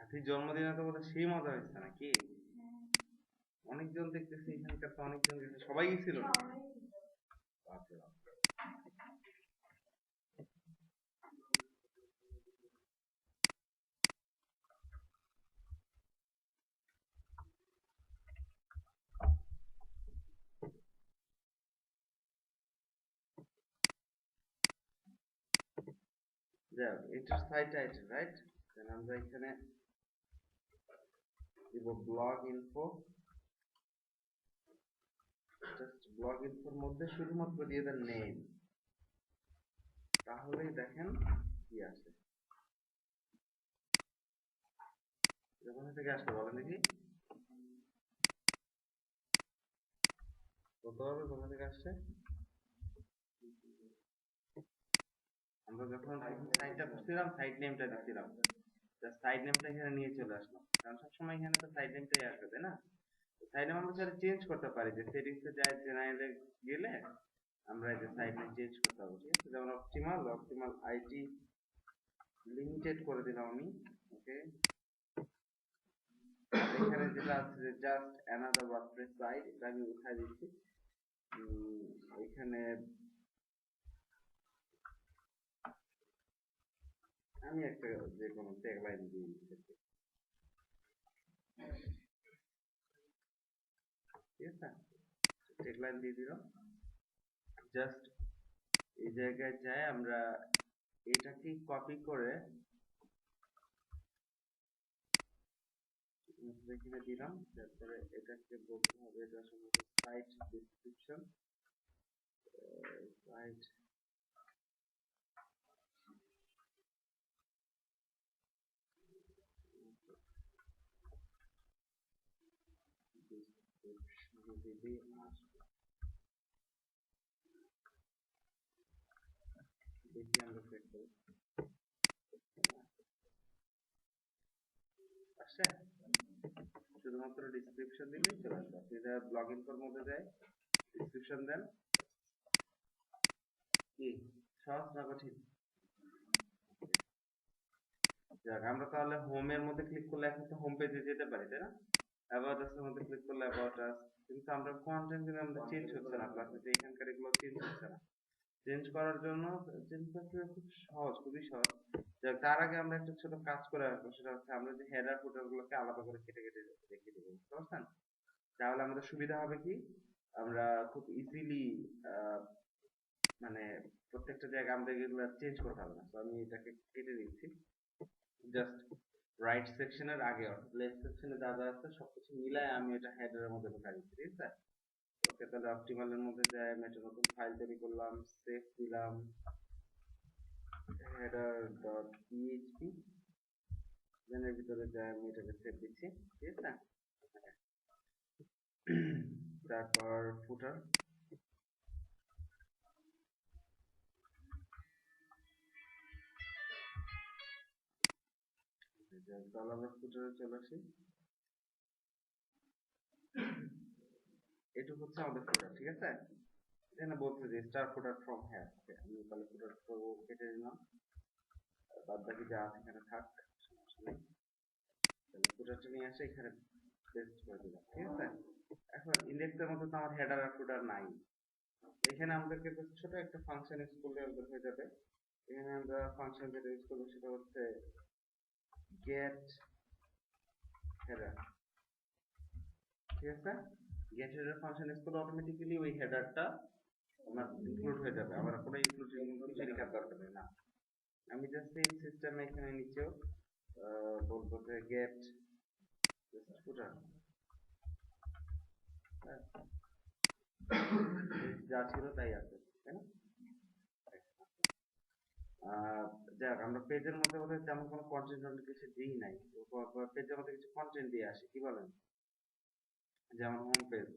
তুই জন্মদিনে তো বোধহয় সেই মজা হয়েছে নাকি? অনেকজন দেখতেছি এখানকার, তো অনেকজন গেছে, সবাই গেছিল নাকি? বাপরে বাপ। যাই হোক, এটার সাইট আইটেম রাইট, আমরা এখানে দিব ব্লগ ইনফো। জাস্ট ব্লগ ইনফোর মধ্যে শুধুমাত্র দিয়ে দেন নেম, তাহলেই দেখেন কি আসে। কোথা থেকে আসতে বলেন দেখি, বলতে পারবে কোথা থেকে আসছে? আমরা যখন সাইটটা খুঁজছিলাম সাইট নেমটা দিচ্ছিলাম, সাইড নেমটা এখানে নিয়ে চলে আসলাম, কারণ সবসময় এখানে তো সাইড নেমটাই আসবে তাই না? সাইড নেম আমরা চাইলে চেঞ্জ করতে পারি, যে সেটিংসে যায় জেনারেলে গেলে আমরা এই যে সাইড নেম চেঞ্জ করতে পারবো, ঠিক আছে? যেমন অপটিমাল অপটিমাল আইটি লিমিটেড করে দিলাম আমি। ওকে, এখানে যেটা আছে যে জাস্ট অ্যানাদার ওয়ার্ডপ্রেস সাইট, এটা আমি উঠাই দিচ্ছি। এখানে আমি একটা যে কোনো ট্যাগলাইন দিয়ে দিচ্ছি, ঠিক আছে? ট্যাগলাইন দিয়ে দিলাম। জাস্ট এই জায়গায় যায় আমরা এটাকে কপি করে এখানে দিলাম, তারপরে এটাকে বলতে হবে এটা সম্ভবত সাইট ডেসক্রিপশন। সাইট ডেসক্রিপশন দিলেই আসবে। দেখি আমরা চেক করি আসছে। শুধুমাত্র ডিসক্রিপশন দিলেই চলে আসবে। আপনি এটা ব্লগ ইনফোর মধ্যে যায় ডিসক্রিপশন দেন। কি সহজ না কঠিন? যাক, আমরা তাহলে হোমের মধ্যে ক্লিক করলে এখন তো হোম পেজে যেতে পারি তাই না? অ্যাবাউট আস এর মধ্যে ক্লিক করলে অ্যাবাউট আস, কিন্তু আমরা কন্টেন্ট কিন্তু আমাদের চেঞ্জ হচ্ছে না, প্লাস এখানকার এগুলো চেঞ্জ হচ্ছে না। চেঞ্জ করার জন্য চেঞ্জ করতে খুব সহজ, খুবই সহজ। যাক, তার আগে আমরা একটা ছোট কাজ করে রাখবো, সেটা হচ্ছে আমরা যে হেডার ফুটার গুলোকে আলাদা করে কেটে কেটে রেখে দেবো, বুঝতে পারছেন? তাহলে আমাদের সুবিধা হবে কি, আমরা খুব ইজিলি মানে প্রত্যেকটা জায়গায় আমরা এগুলো চেঞ্জ করতে হবে না। তো আমি এটাকে কেটে দিচ্ছি। জাস্ট রাইট সেকশনের আগে অর্থাৎ লেফট সেকশনে যা যা আছে সবকিছু মিলায় আমি এটা হেডারের মধ্যে ঢুকাই দিচ্ছি, ঠিক আছে? ওকে, তাহলে অপটিমালের মধ্যে যাই, আমি একটা নতুন ফাইল তৈরি করলাম, সেভ দিলাম, হেডার ডট পিএইচপি, দেন এর ভিতরে যাই আমি এটাকে সেভ দিচ্ছি, ঠিক আছে? তারপর ফুটার, তাহলে আমরা ফুটারে চলে আসি। এটুকু হচ্ছে আমাদের ফুটার, ঠিক আছে? এখানে বলছে যে স্টার ফুটার ফ্রম হ্যাঁ, আমি তাহলে ফুটার কেটে দিলাম, বাদ বাকি যা আছে এখানে থাক, সমস্যা নেই। তাহলে ফুটারটা নিয়ে আসে এখানে পেস্ট করে দিলাম, ঠিক আছে? এখন ইন্ডেক্সের মধ্যে তো আমার হেডার আর ফুটার নাই, এখানে আমাদেরকে ছোট একটা ফাংশন ইউজ করলে আমাদের হয়ে যাবে। এখানে আমরা ফাংশন যেটা ইউজ করবো সেটা হচ্ছে গেট হেডার, ঠিক আছে? গেট হেডার ফাংশন ইউজ করলে অটোমেটিক্যালি ওই হেডারটা আমার ইনক্লুড হয়ে যাবে, আমার কোনো ইনক্লুডিং কিছু লেখার দরকার নেই না। আমি জাস্ট সেম সিস্টেম এখানে নিচেও বলবো যে গেট ফুটার, যা ছিল তাই আছে, তাই না? আহ, যাক, আমরা পেজের মধ্যে বোধহয় তেমন কোনো কন্টেন্ট কিছু দিই নাই, পেজের মধ্যে কিছু কন্টেন্ট দিয়ে আসি, কি বলেন? যেমন হোম পেজ,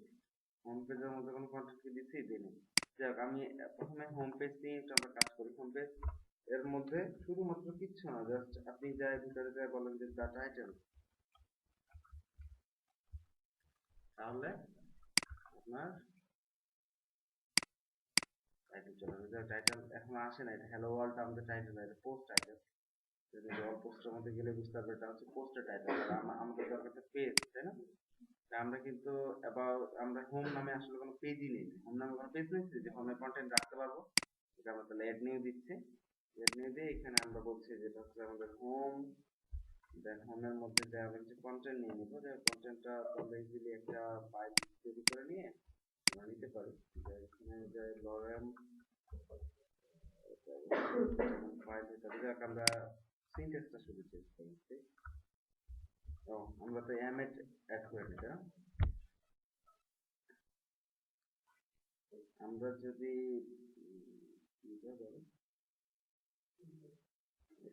হোম পেজের মধ্যে কোনো কন্টেন্ট কি দিচ্ছি, দিইনি। যাক, আমি প্রথমে হোম পেজ নিয়ে একটু আমরা কাজ করি। হোম পেজ এর মধ্যে শুধুমাত্র কিচ্ছু না, জাস্ট আপনি যাই ভিতরে যাই বলেন যে দ্য টাইটেল, তাহলে আপনার টাইটেল চলে আসবে। টাইটেল এখন আসে না, এটা হ্যালো ওয়ার্ল্ড আমাদের টাইটেল, এটা পোস্ট টাইটেল। যদি অল পোস্টের মধ্যে গেলে বুঝতে পারবে এটা হচ্ছে পোস্টের টাইটেল। আর আমাদের দরকার পেজ, তাই না? আমরা কিন্তু আমরা হোম নামে আসলে কোনো পেজই নেই, হোম নামে কোনো পেজ নেই যে হোমে কন্টেন্ট রাখতে পারবো। এটা আমরা তাহলে অ্যাড নিউ দিচ্ছে, অ্যাড নিউ দিয়ে এখানে আমরা বলছি যেটা হচ্ছে আমাদের হোম, দেন হোমের মধ্যে যে আমরা কিছু কন্টেন্ট নিয়ে নিবো, যে কন্টেন্টটা আমরা ইজিলি একটা ফাইল তৈরি করে নিয়ে আমরা নিতে পারি। এখানে যে লরেম ফাইল এটা আমরা সিনট্যাক্সটা শুধু চেঞ্জ করছি। ও আমরা তো এমএড অ্যাড করে নিতে, আমরা যদি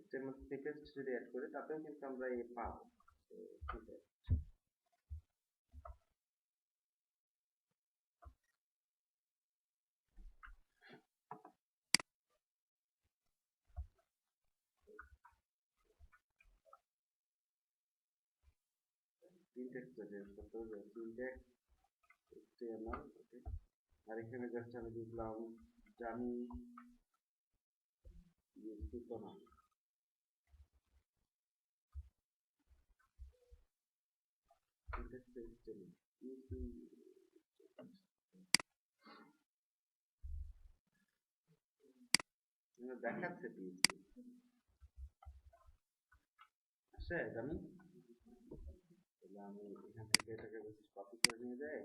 HTML স্নিপেট যদি অ্যাড করি তাতেও কিন্তু আমরা এই পাবো। ঠিক আছে, সিনট্যাক্সটা চেঞ্জ করতে হবে, সিনট্যাক্স HTML। ওকে, আর এখানে জাস্ট আমি দিলাম জানি সূচনা। সিনট্যাক্স HTML দেখাচ্ছে পিএইচপি আসে জানি। তাহলে আমি এখান থেকে এটাকে কপি করে নিয়ে যাই,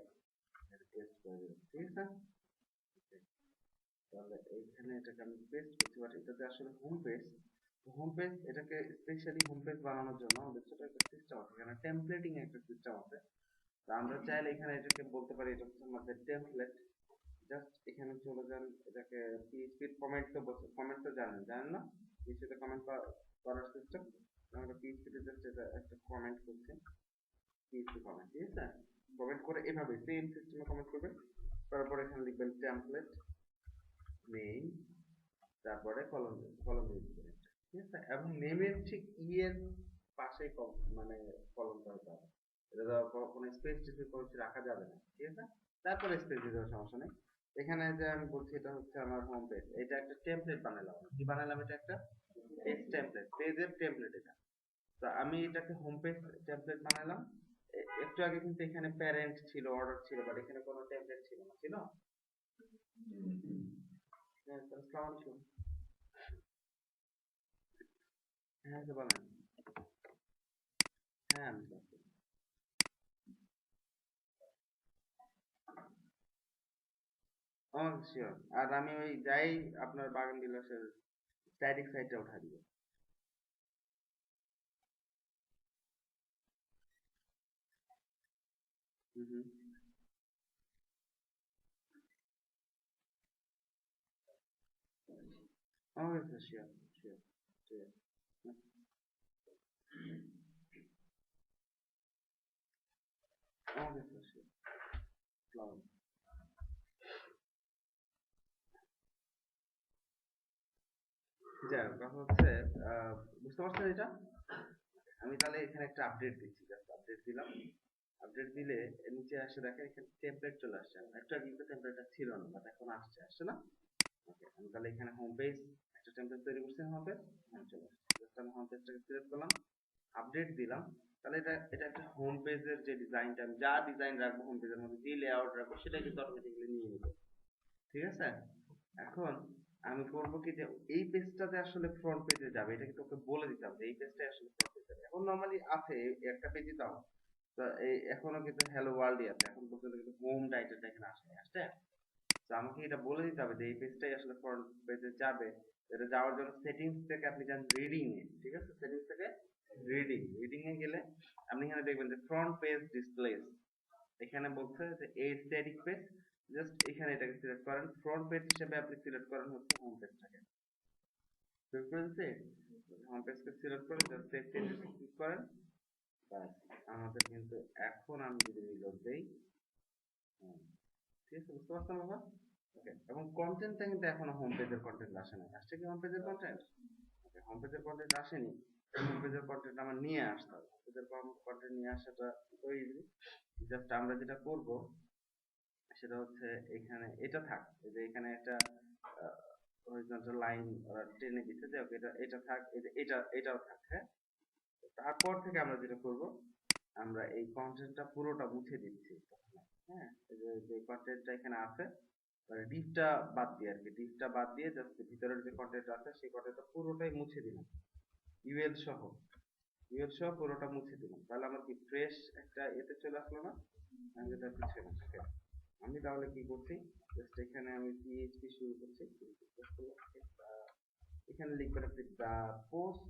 এটা পেস্ট করে দেব। ঠিক আছে, তাহলে এইখানে এটাকে আমি পেস্ট করতে পারি। এটাতে আসলে হোম পেজ, হোম পেজ এটাকে স্পেশালি হোম পেজ বানানোর জন্য আমাদের ছোট একটা সিস্টেম আছে, এখানে টেমপ্লেটিং একটা সিস্টেম আছে। তো আমরা চাইলে এখানে এটাকে বলতে পারি এটা হচ্ছে আমাদের টেমপ্লেট। জাস্ট এখানে চলে যান, এটাকে পিএইচপি কমেন্ট তো কমেন্ট তো জানেন না, পিএইচপিতে কমেন্ট করার সিস্টেম। আমরা পিএইচপিতে জাস্ট এটা একটা কমেন্ট করছি, পিএইচপি কমেন্ট। ঠিক আছে, কমেন্ট করে এভাবে সেম সিস্টেমে কমেন্ট করবেন। তারপর এখানে লিখবেন টেমপ্লেট নেম, তারপরে কলম কলম দিয়ে দিবেন একটা। ঠিক আছে, এবং নেমের ঠিক এর পাশে মানে কলমটা হতে হবে। এটা কোনো স্পেস টেসে কোনো কিছু রাখা যাবে না। ঠিক আছে, তারপরে স্পেস দিতে হবে, সমস্যা নেই। এখানে যে আমি বলছি এটা হচ্ছে আমার হোম পেজ, এটা একটা টেমপ্লেট বানালাম। কি বানালাম? এটা একটা পেজ টেমপ্লেট, পেজের টেমপ্লেট এটা। তো আমি এটাকে হোম পেজ টেমপ্লেট বানালাম। একটু আগে কিন্তু এখানে প্যারেন্ট ছিল, অর্ডার ছিল, বাট এখানে কোনো টেমপ্লেট ছিল না, ছিল? হ্যাঁ, আসসালামু আলাইকুম। হ্যাঁ, বলেন। হ্যাঁ, আমি class করি। শিওর। আর আমি ওই যাই আপনার বাগান বিলাসের স্ট্যাটিক সাইটটা উঠা দিব। হুম হুম। ওকে শিওর, শিওর, ঠিক আছে। Okay sir, sure. আসসালামু আলাইকুম। যাই হোক, কথা হচ্ছে বুঝতে পারছেন এটা? আমি তাহলে এখানে একটা আপডেট দিচ্ছি, জাস্ট আপডেট দিলাম। আপডেট দিলে নিচে আসে দেখেন এখানে টেমপ্লেট চলে আসছে। একটা কিন্তু টেমপ্লেটটা ছিল না, বাট এখন আসছে, আসছে না? ওকে, আমি তাহলে এখানে হোম পেজ একটা টেমপ্লেট তৈরি করছি, হোম পেজ চলে আসছে। জাস্ট আমি হোম পেজটাকে সিলেক্ট করলাম, আপডেট দিলাম। তাহলে এটা এটা একটা হোম পেজের যে ডিজাইনটা, আমি যা ডিজাইন রাখবো হোম পেজের মধ্যে, যে লেআউট রাখবো, সেটা কিন্তু অটোমেটিক্যালি নিয়ে নিবে। ঠিক আছে, এখন আমি করবো কি, যে এই পেজটাতে আসলে ফ্রন্ট পেজে যাবে, এটা কিন্তু ওকে বলে দিতে হবে যে এই পেজটাই আসলে ফ্রন্ট পেজে যাবে। এখন নর্মালি আছে একটা পেজই দাও, তো এই এখনো কিন্তু হ্যালো ওয়ার্ল্ডই আছে, এখন পর্যন্ত কিন্তু হোম টাইটেলটা এখানে আসেনি, আসছে। তো আমাকে এটা বলে দিতে হবে যে এই পেজটাই আসলে ফ্রন্ট পেজে যাবে। এটা যাওয়ার জন্য সেটিংস থেকে আপনি যান রিডিং এ। ঠিক আছে, সেটিংস থেকে রিডিং এ গেলে আপনি এখানে দেখবেন যে ফ্রন্ট পেজ ডিসপ্লেস, এখানে বলছে যে এই স্ট্যাটিক পেজ, জাস্ট এখানে এটাকে সিলেক্ট করেন, ফ্রন্ট পেজ হিসেবে আপনি সিলেক্ট করেন হচ্ছে হোম পেজটাকে। হোম পেজকে সিলেক্ট করে জাস্ট সেভ চেঞ্জেস ক্লিক করেন, বাস। আমাদের কিন্তু এখন আমি যদি রিলোড দেই, ঠিক আছে, বুঝতে পারছেন বাবা? ওকে, এবং কন্টেন্টটা কিন্তু এখনো হোম পেজের কন্টেন্ট আসে নাই। আসছে কি হোম পেজের কন্টেন্ট? ওকে, হোম পেজের কন্টেন্ট আসেনি। হোম পেজের কন্টেন্ট আমার নিয়ে আসতে হবে। হোম পেজের কন্টেন্ট নিয়ে আসাটা তো ইজি। জাস্ট আমরা যেটা করব সেটা হচ্ছে এখানে এটা থাক, এই যে এখানে একটা হরিজন্টাল লাইন ওরা টেনে দিতে যে ওকে এটা থাক এটাও থাক, হ্যাঁ। তারপর থেকে আমরা যেটা করব, আমরা এই কন্টেন্টটা পুরোটা মুছে দিচ্ছি প্রথমে, হ্যাঁ। এই যে কন্টেন্টটা এখানে আছে মানে ডিপটা বাদ দিয়ে আর কি, ডিপটা বাদ দিয়ে জাস্ট ভিতরের যে কন্টেন্ট আছে সেই কন্টেন্টটা পুরোটাই মুছে দিলাম, ইউএল সহ, ইউএল সহ পুরোটা মুছে দিলাম। তাহলে আমার কি ফ্রেশ একটা এতে চলে আসলো না? আমি যেটা কিছু না, ওকে। আমি তাহলে কি করছি, জাস্ট এখানে আমি পিএইচপি শুরু করছি, এখানে লিখবেন আপনি the post,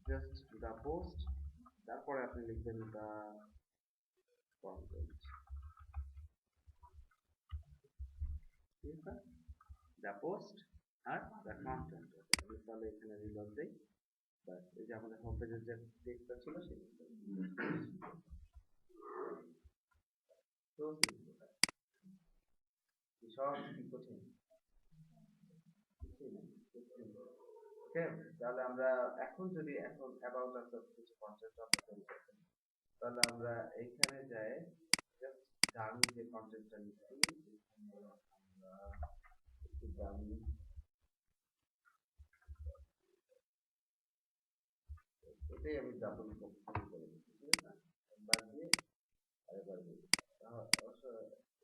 just the post, তারপরে আপনি লিখবেন দা কন্টেন্ট, ঠিক আছে, দা পোস্ট আর দা কন্টেন্ট। আমি তাহলে এখানে রিলোড দেই, বাস এই যে আমাদের হোম পেজের যে টেক্সটটা ছিল সেই তো সব কি কঠিন, কিছুই না। ওকে, তাহলে আমরা এখন যদি এখন অ্যাবাউট আস কিছু কন্টেন্ট আমরা তৈরি করতে, তাহলে আমরা এইখানে যাই, জাস্ট ডামি যে কন্টেন্টটা নিচ্ছি এখানে আমরা একটু ডামি, এটাই আমি ডাবল কপি করে দিচ্ছি, ঠিক আছে, একবার দিয়ে আরেকবার দিয়ে অবশ্য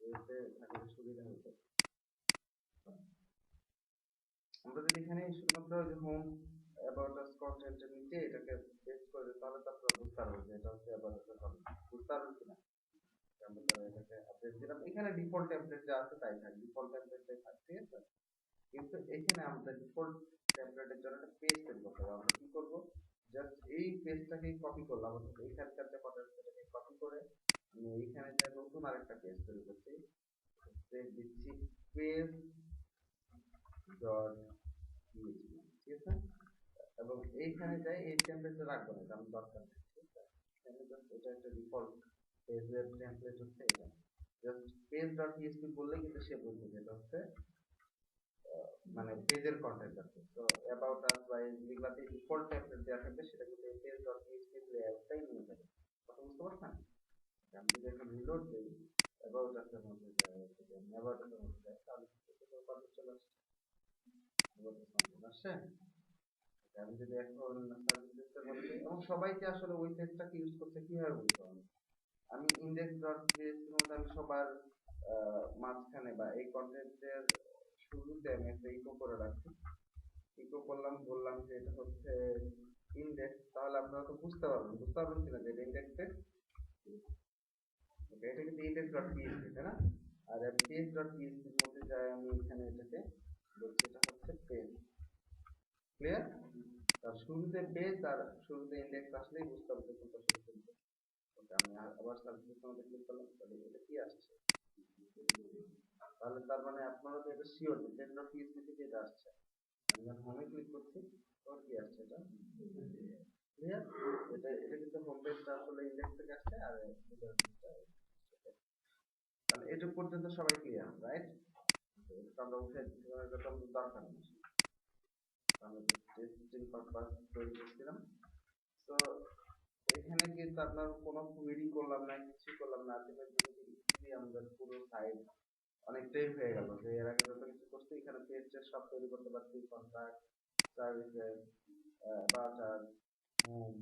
এতে থাকলে সুবিধা হতো। আমরা যদি এখানে শুধুমাত্র যে হোম অ্যাবাউট আস কন্টেন্টের নিচে এটাকে পেস্ট করে দিই, তাহলে তো আপনারা বুঝতে পারবেন যে এটা হচ্ছে অ্যাবাউট আস কন্টেন্ট, বুঝতে পারবেন কিনা। আমরা তাহলে এটাকে আপডেট দিলাম, এখানে ডিফল্ট টেমপ্লেট যা আছে তাই থাকবে, ডিফল্ট টেমপ্লেটটাই থাকবে, ঠিক আছে। কিন্তু এখানে আমাদের ডিফল্ট টেমপ্লেটের জন্য একটা পেজ তৈরি করতে হবে। আমরা কি করব, জাস্ট এই পেজটাকে কপি করলাম, অর্থাৎ এইখানকার যে কন্টেন্টটাকে কপি করে আমি এইখানে যে নতুন আরেকটা পেজ তৈরি করছি, দিচ্ছি পেজ ডট পিএইচপি, ঠিক আছে। এবং এইখানে যাই এই টেমপ্লেটটা রাখবো না, এটা আমি দরকার নেই, ঠিক আছে। এখানে জাস্ট এটা একটা ডিফল্ট পেজের টেমপ্লেট হচ্ছে এটা, জাস্ট পেজ ডট পিএইচপি বললেই কিন্তু সে বুঝবে যে এটা হচ্ছে মানে পেজের কন্টেন্ট আছে। তো অ্যাবাউট আস বা যেগুলাতে ডিফল্ট টেমপ্লেট দেওয়া থাকবে সেটা কিন্তু পেজ ডট পিএইচপি লেআউটটাই নিয়ে যাবে। কথা বুঝতে পারছেন? আমি যদি এখন রিলোড দিই, অ্যাবাউট আস এর মধ্যে যাই, অ্যাবাউট আস এর মধ্যে যাই, তাহলে কন্টেন্ট চলে আসছে, অ্যাবাউট আস কন্টেন্ট আসছে। আমি যদি এখন সার্ভিসেসের মধ্যে, এবং সবাইকে আসলে ওই পেজটাকে ইউজ করতে কিভাবে বলতে হবে, আমি ইন্ডেক্স ডট জেএস এর মধ্যে আমি সবার মাঝখানে বা এই কন্টেন্টের শুরুতে আমি একটা ইকো করে রাখছি, ইকো করলাম, বললাম যে এটা হচ্ছে ইন্ডেক্স, তাহলে আপনারা তো বুঝতে পারবেন কিনা যে এটা ইন্ডেক্স পেজ, ওকে, এটা কিন্তু ইন্ডেক্স ডট পিএইচপি, তাই না। আর পেজ ডট পিএইচপি এর মধ্যে যাই আমি এখানে এটাকে বলছি এটা হচ্ছে পেজ, ক্লিয়ার। তার শুরুতে পেজ আর শুরুতে ইন্ডেক্স আসলেই বুঝতে হবে যে কোনটা শুরু করবে। ওকে, আমি আবার সার্ভিসের মধ্যে ক্লিক করলাম, তাহলে এটা কি আসছে, তাহলে তার মানে আপনারা তো এটা শিওর যে পেজ ডট পিএইচপি থেকে এটা আসছে। আমি যখন হোমে ক্লিক করছি তখন কি আসছে, এটা ক্লিয়ার। এটা এটা কিন্তু হোম পেজটা আসলে ইন্ডেক্স থেকে আসছে, আর ভিতরের পেজটা, তাহলে এটুকু পর্যন্ত সবাই ক্লিয়ার, রাইট। এটা আমরা উঠে দিচ্ছি কারণ এটা তো আমাদের দরকার নেই, আমরা টেস্টিং পারপাস তৈরি করছিলাম। তো এখানে কিন্তু আপনার কোনো কুয়েরি করলাম না, কিছু করলাম না, ইজিলি আমাদের পুরো সাইট অনেকটাই হয়ে গেল। যে এর আগে যত কিছু করছি এখানে পেজ সব তৈরি করতে পারছি, কন্ট্যাক্ট, সার্ভিসেস, বাজার, হোম।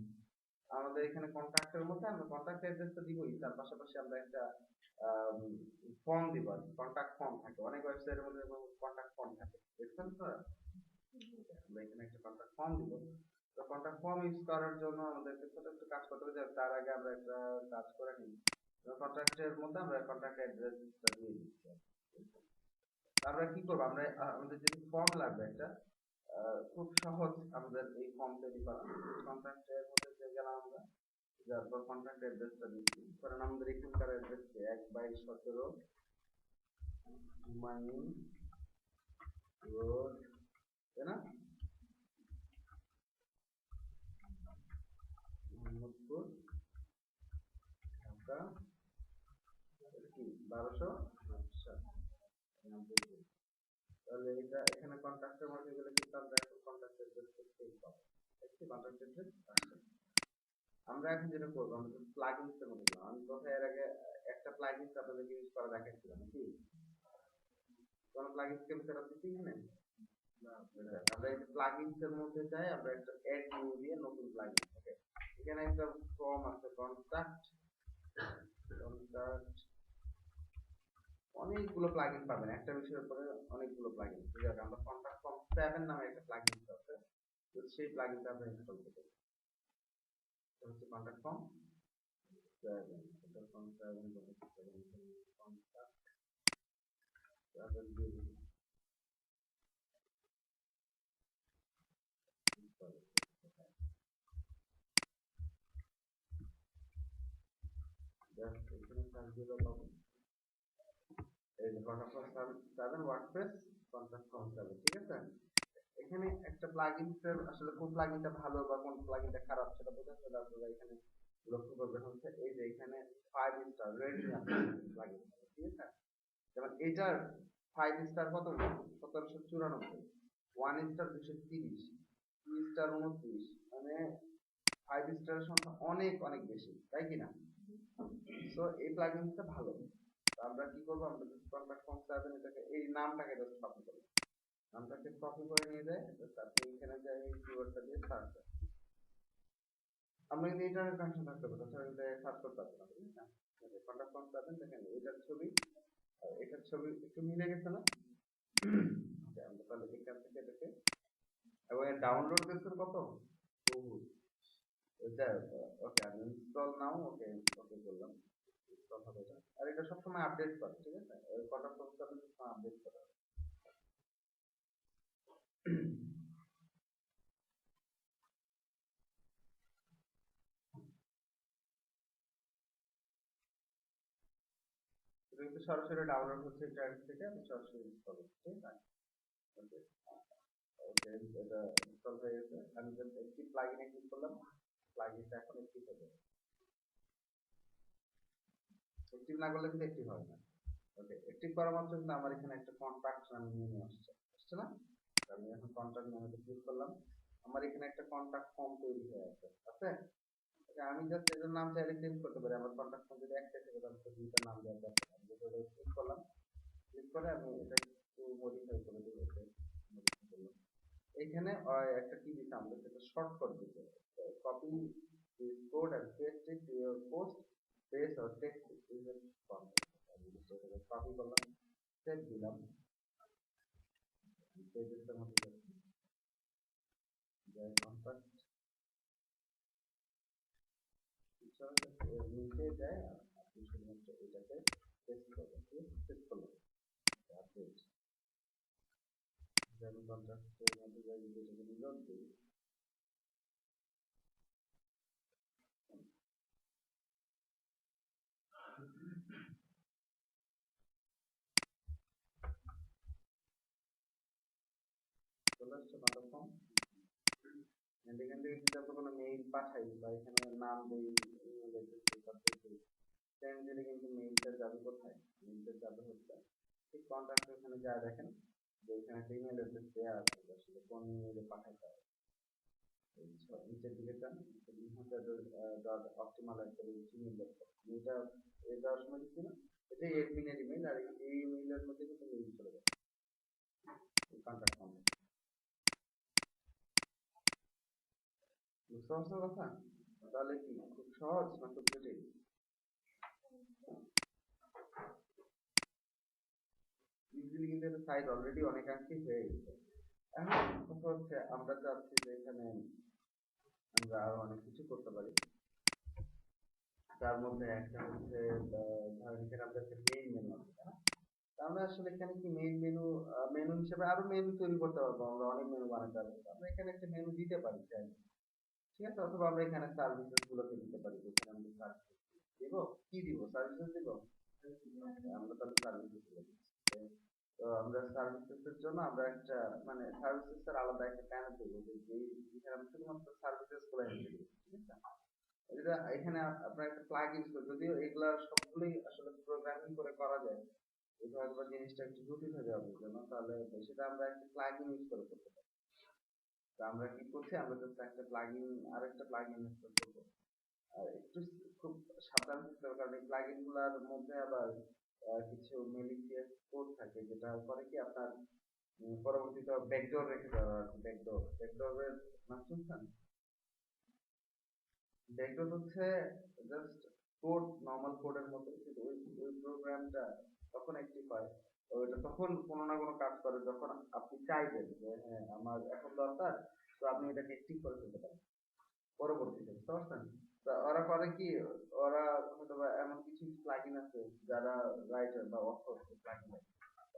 আমাদের এখানে কন্ট্যাক্টের মধ্যে আমরা কন্ট্যাক্ট অ্যাড্রেসটা দিবই, তার পাশাপাশি আমরা একটা ফর্ম দিব, কন্ট্যাক্ট ফর্ম থাকে অনেক ওয়েবসাইটের মধ্যে, কন্ট্যাক্ট ফর্ম থাকে, দেখছেন তো। আমরা এখানে একটা কন্ট্যাক্ট ফর্ম দিব। তো কন্ট্যাক্ট ফর্ম ইউজ করার জন্য আমাদেরকে ছোট একটু কাজ করতে হবে, তার আগে আমরা একটা কাজ করে নিই, কন্ট্যাক্টের মধ্যে আমরা কন্ট্যাক্ট অ্যাড্রেসটা দিয়ে দিচ্ছি। আমরা কি করবো, আমরা আমাদের যদি ফর্ম লাগবে একটা, খুব সহজ আমাদের এই ফর্ম তৈরি করা। কন্ট্যাক্টের মধ্যে যে গেলাম আমরা, তারপর কন্ট্যাক্ট অ্যাড্রেসটা দিচ্ছি, কারণ আমাদের এখানকার অ্যাড্রেস 1/17 হুমায়ুন রোড, তাই না, মোহাম্মদপুর, ঢাকা, কি 1200। তাহলে এটা এখানে কন্ট্যাক্টের মধ্যে গেলে কিন্তু আমরা এখন কন্ট্যাক্ট অ্যাড্রেস করতেই পাবো, একটি কন্ট্যাক্ট অ্যাড্রেস আসছে। আমরা এখন যেটা করবো, আমরা প্লাগইনস এর মধ্যে গেলাম, আমি কোথায় এর আগে একটা প্লাগইনস আপনাদেরকে ইউজ করা দেখাচ্ছিলাম কি, কোনো প্লাগইনস কে আমি সেটআপ দিচ্ছি এখানে আমরা এই প্লাগইনস এর মধ্যে যাই আমরা একটা অ্যাড নিউ দিয়ে নতুন প্লাগইন ওকে এখানে একটা ফর্ম আছে কন্টাক্ট কন্টাক্ট অনেকগুলো প্লাগইন পাবেন একটা বিষয়ের উপরে অনেকগুলো প্লাগইন ঠিক আছে আমরা কন্টাক্ট ফর্ম 7 নামে একটা প্লাগইন আছে তো সেই প্লাগইনটা আমরা ইনস্টল করব এটা হচ্ছে contact form 7 contact form 7 contact 7 দিয়ে জাস্ট এখানে সার্চ দিলে পাবো এই যে contact form 7 WordPress contact form 7 ঠিক আছে এখানে একটা প্লাগইনস এর আসলে কোন প্লাগইনটা ভালো বা কোন প্লাগইনটা খারাপ সেটা বোঝার জন্য আপনারা এখানে লক্ষ্য করবেন হচ্ছে এই যে এখানে 5 স্টার রেটিং আছে প্লাগইন ঠিক আছে যেমন এটার 5 স্টার কত 1794 1 স্টার 230 2 স্টার 29 মানে 5 স্টারের সংখ্যা অনেক অনেক বেশি তাই কি না সো এই প্লাগইনটা ভালো তো আমরা কি করব আমরা জাস্ট কন্টাক্ট ফর্ম 7 এটাকে এই নামটাকে জাস্ট কপি করব নামটাকে কপি করে নিয়ে যায় জাস্ট আপনি এখানে যাই এই কিওয়ার্ডটা দিয়ে সার্চ করুন আমরা কিন্তু ইন্টারনেট কানেকশন থাকতে হবে তাছাড়া কিন্তু সার্চ করতে পারবো না ঠিক আছে কন্টাক্ট ফর্ম 7 দেখেন এটার ছবি আর এটার ছবি একটু মিলে গেছে না আচ্ছা আমরা তাহলে এখান থেকে এটাকে এবং এর ডাউনলোড করছেন কত বহু এটা ওকে আমি ইনস্টল নাও ওকে ওকে করলাম ইনস্টল হবে এটা আর এটা সবসময় আপডেট করে ঠিক আছে কন্টাক্ট ফর্ম 7 সবসময় আপডেট করে এটা কিন্তু সরাসরি ডাউনলোড হচ্ছে ইন্টারনেট থেকে আমি সরাসরি ইনস্টল করছি ঠিক আছে ওকে ওকে এটা ইনস্টল হয়ে গেছে আমি জাস্ট একটি প্লাগইনে ক্লিক করলাম প্লাগইনটা এখন অ্যাক্টিভ হবে অ্যাক্টিভ না করলে কিন্তু অ্যাক্টিভ হবে না ওকে অ্যাক্টিভ করা মাত্র কিন্তু আমার এখানে একটা কন্ট্যাক্ট নামে মেনু আসছে আসছে না আমি এখন কন্ট্যাক্ট মেনুতে ক্লিক করলাম আমার এখানে একটা কন্ট্যাক্ট ফর্ম তৈরি হয়ে আছে আছে আমি জাস্ট এটার নাম চাইলে চেঞ্জ করতে পারি আমার কন্ট্যাক্ট ফর্ম যদি একটা থেকে তাহলে দুইটা নাম দেওয়ার দরকার আমি যেটা ক্লিক করলাম ক্লিক করে আমি এটা একটু মডিফাই করে দেবো মডিফাই করলাম এখানে একটা কি দিতে আমাদের সেটা শর্টকাট দিতে copy this code and paste it to your post paste or text is a আমি সেটাকে কপি করলাম সেভ দিলাম পেজের মধ্যে যাচ্ছি যাই কন্ট্যাক্ট নিচে যায় আপনি শুধুমাত্র এটাকে পেস্ট করবেন ঠিক আছে পেস্ট করলাম আপডেট আমি কন্ট্যাক্টের মধ্যে যাই এটাকে রিলোড দিই চলে আসছে কন্ট্যাক্ট ফর্ম এখান থেকে যদি আমরা কোনো মেইল পাঠাই বা এখানে নাম দিই ইমেল অ্যাড্রেস দিই পাসওয়ার্ড দিই সেন্ড দিলে কিন্তু মেইলটা যাবে কোথায় মেইলটা যাবে হচ্ছে ঠিক কন্ট্যাক্ট এখানে যা দেখেন যে এখানে একটা ইমেল অ্যাড্রেস দেওয়া আছে আসলে কোন ইমেলে পাঠাতে হবে নিচের দিকে যান dot optimal Gmail dot com এটা দেওয়ার সময় দিচ্ছি না এটাই এডমিনের ইমেল আর এই ইমেইলের মধ্যে কিন্তু মেইল চলে যাবে কন্ট্যাক্ট ফর্ম বুঝতে পারছো কথা তাহলে কি খুব সহজ না খুব জটিল ইজিলি কিন্তু এটা সাইজ অলরেডি অনেকাংশেই হয়ে গেছে এখন কথা হচ্ছে আমরা চাচ্ছি যে এখানে আমরা আরো অনেক কিছু করতে পারি তার মধ্যে একটা হচ্ছে ধরেন এখানে আমাদের একটা মেইন মেনু আছে তাই না তা আমরা আসলে এখানে কি মেইন মেনু মেনু হিসেবে আরো মেনু তৈরি করতে পারবো আমরা অনেক মেনু বানাতে পারবো আমরা এখানে একটা মেনু দিতে পারি চাইলে ঠিক আছে অথবা আমরা এখানে সার্ভিসেস গুলোকে দিতে পারি যেখানে আমরা সার্ভিস দিব কি দিব সার্ভিসেস দিব আমরা তাহলে সার্ভিসেস গুলো দিচ্ছি তো আমরা সার্ভিসেস এর জন্য আমরা একটা মানে সার্ভিসেস এর আলাদা একটা প্যানেল দেবো যে যেখানে আমরা শুধুমাত্র সার্ভিসেস গুলো এন্ট্রি দিব ঠিক আছে এটা এখানে আপনার একটা প্লাগ ইউজ করে যদিও এগুলা সবগুলোই আসলে প্রোগ্রামিং করে করা যায় এটা হয়তো জিনিসটা একটু জটিল হয়ে যাবে জন্য তাহলে সেটা আমরা একটা প্লাগইন ইউজ করে করতে পারি তো আমরা কি করছি আমরা জাস্ট একটা প্লাগইন আরেকটা প্লাগইন ইনস্টল করব আর একটু খুব সাবধান থাকতে হবে কারণ এই প্লাগইন গুলার মধ্যে আবার কিছু malicious কোড থাকে, যেটা করে কি আপনার পরবর্তীতে ব্যাকডোর রেখে দেওয়া। ব্যাকডোরের নাম শুনছেন? ব্যাকডোর হচ্ছে জাস্ট কোড, নর্মাল কোডের মতো, কিন্তু ওই প্রোগ্রামটা তখন অ্যাক্টিভ হয়, ওইটা তখন কোনো না কোনো কাজ করে যখন আপনি চাইবেন যে হ্যাঁ আমার এখন দরকার, তো আপনি এটাকে অ্যাক্টিভ করে ফেলতে পারেন পরবর্তীতে, বুঝতে পারছেন? তা ওরা করে কি, ওরা হয়তো বা এমন কিছু প্লাগইন আছে যারা রাইটার বা অথর প্লাগইন,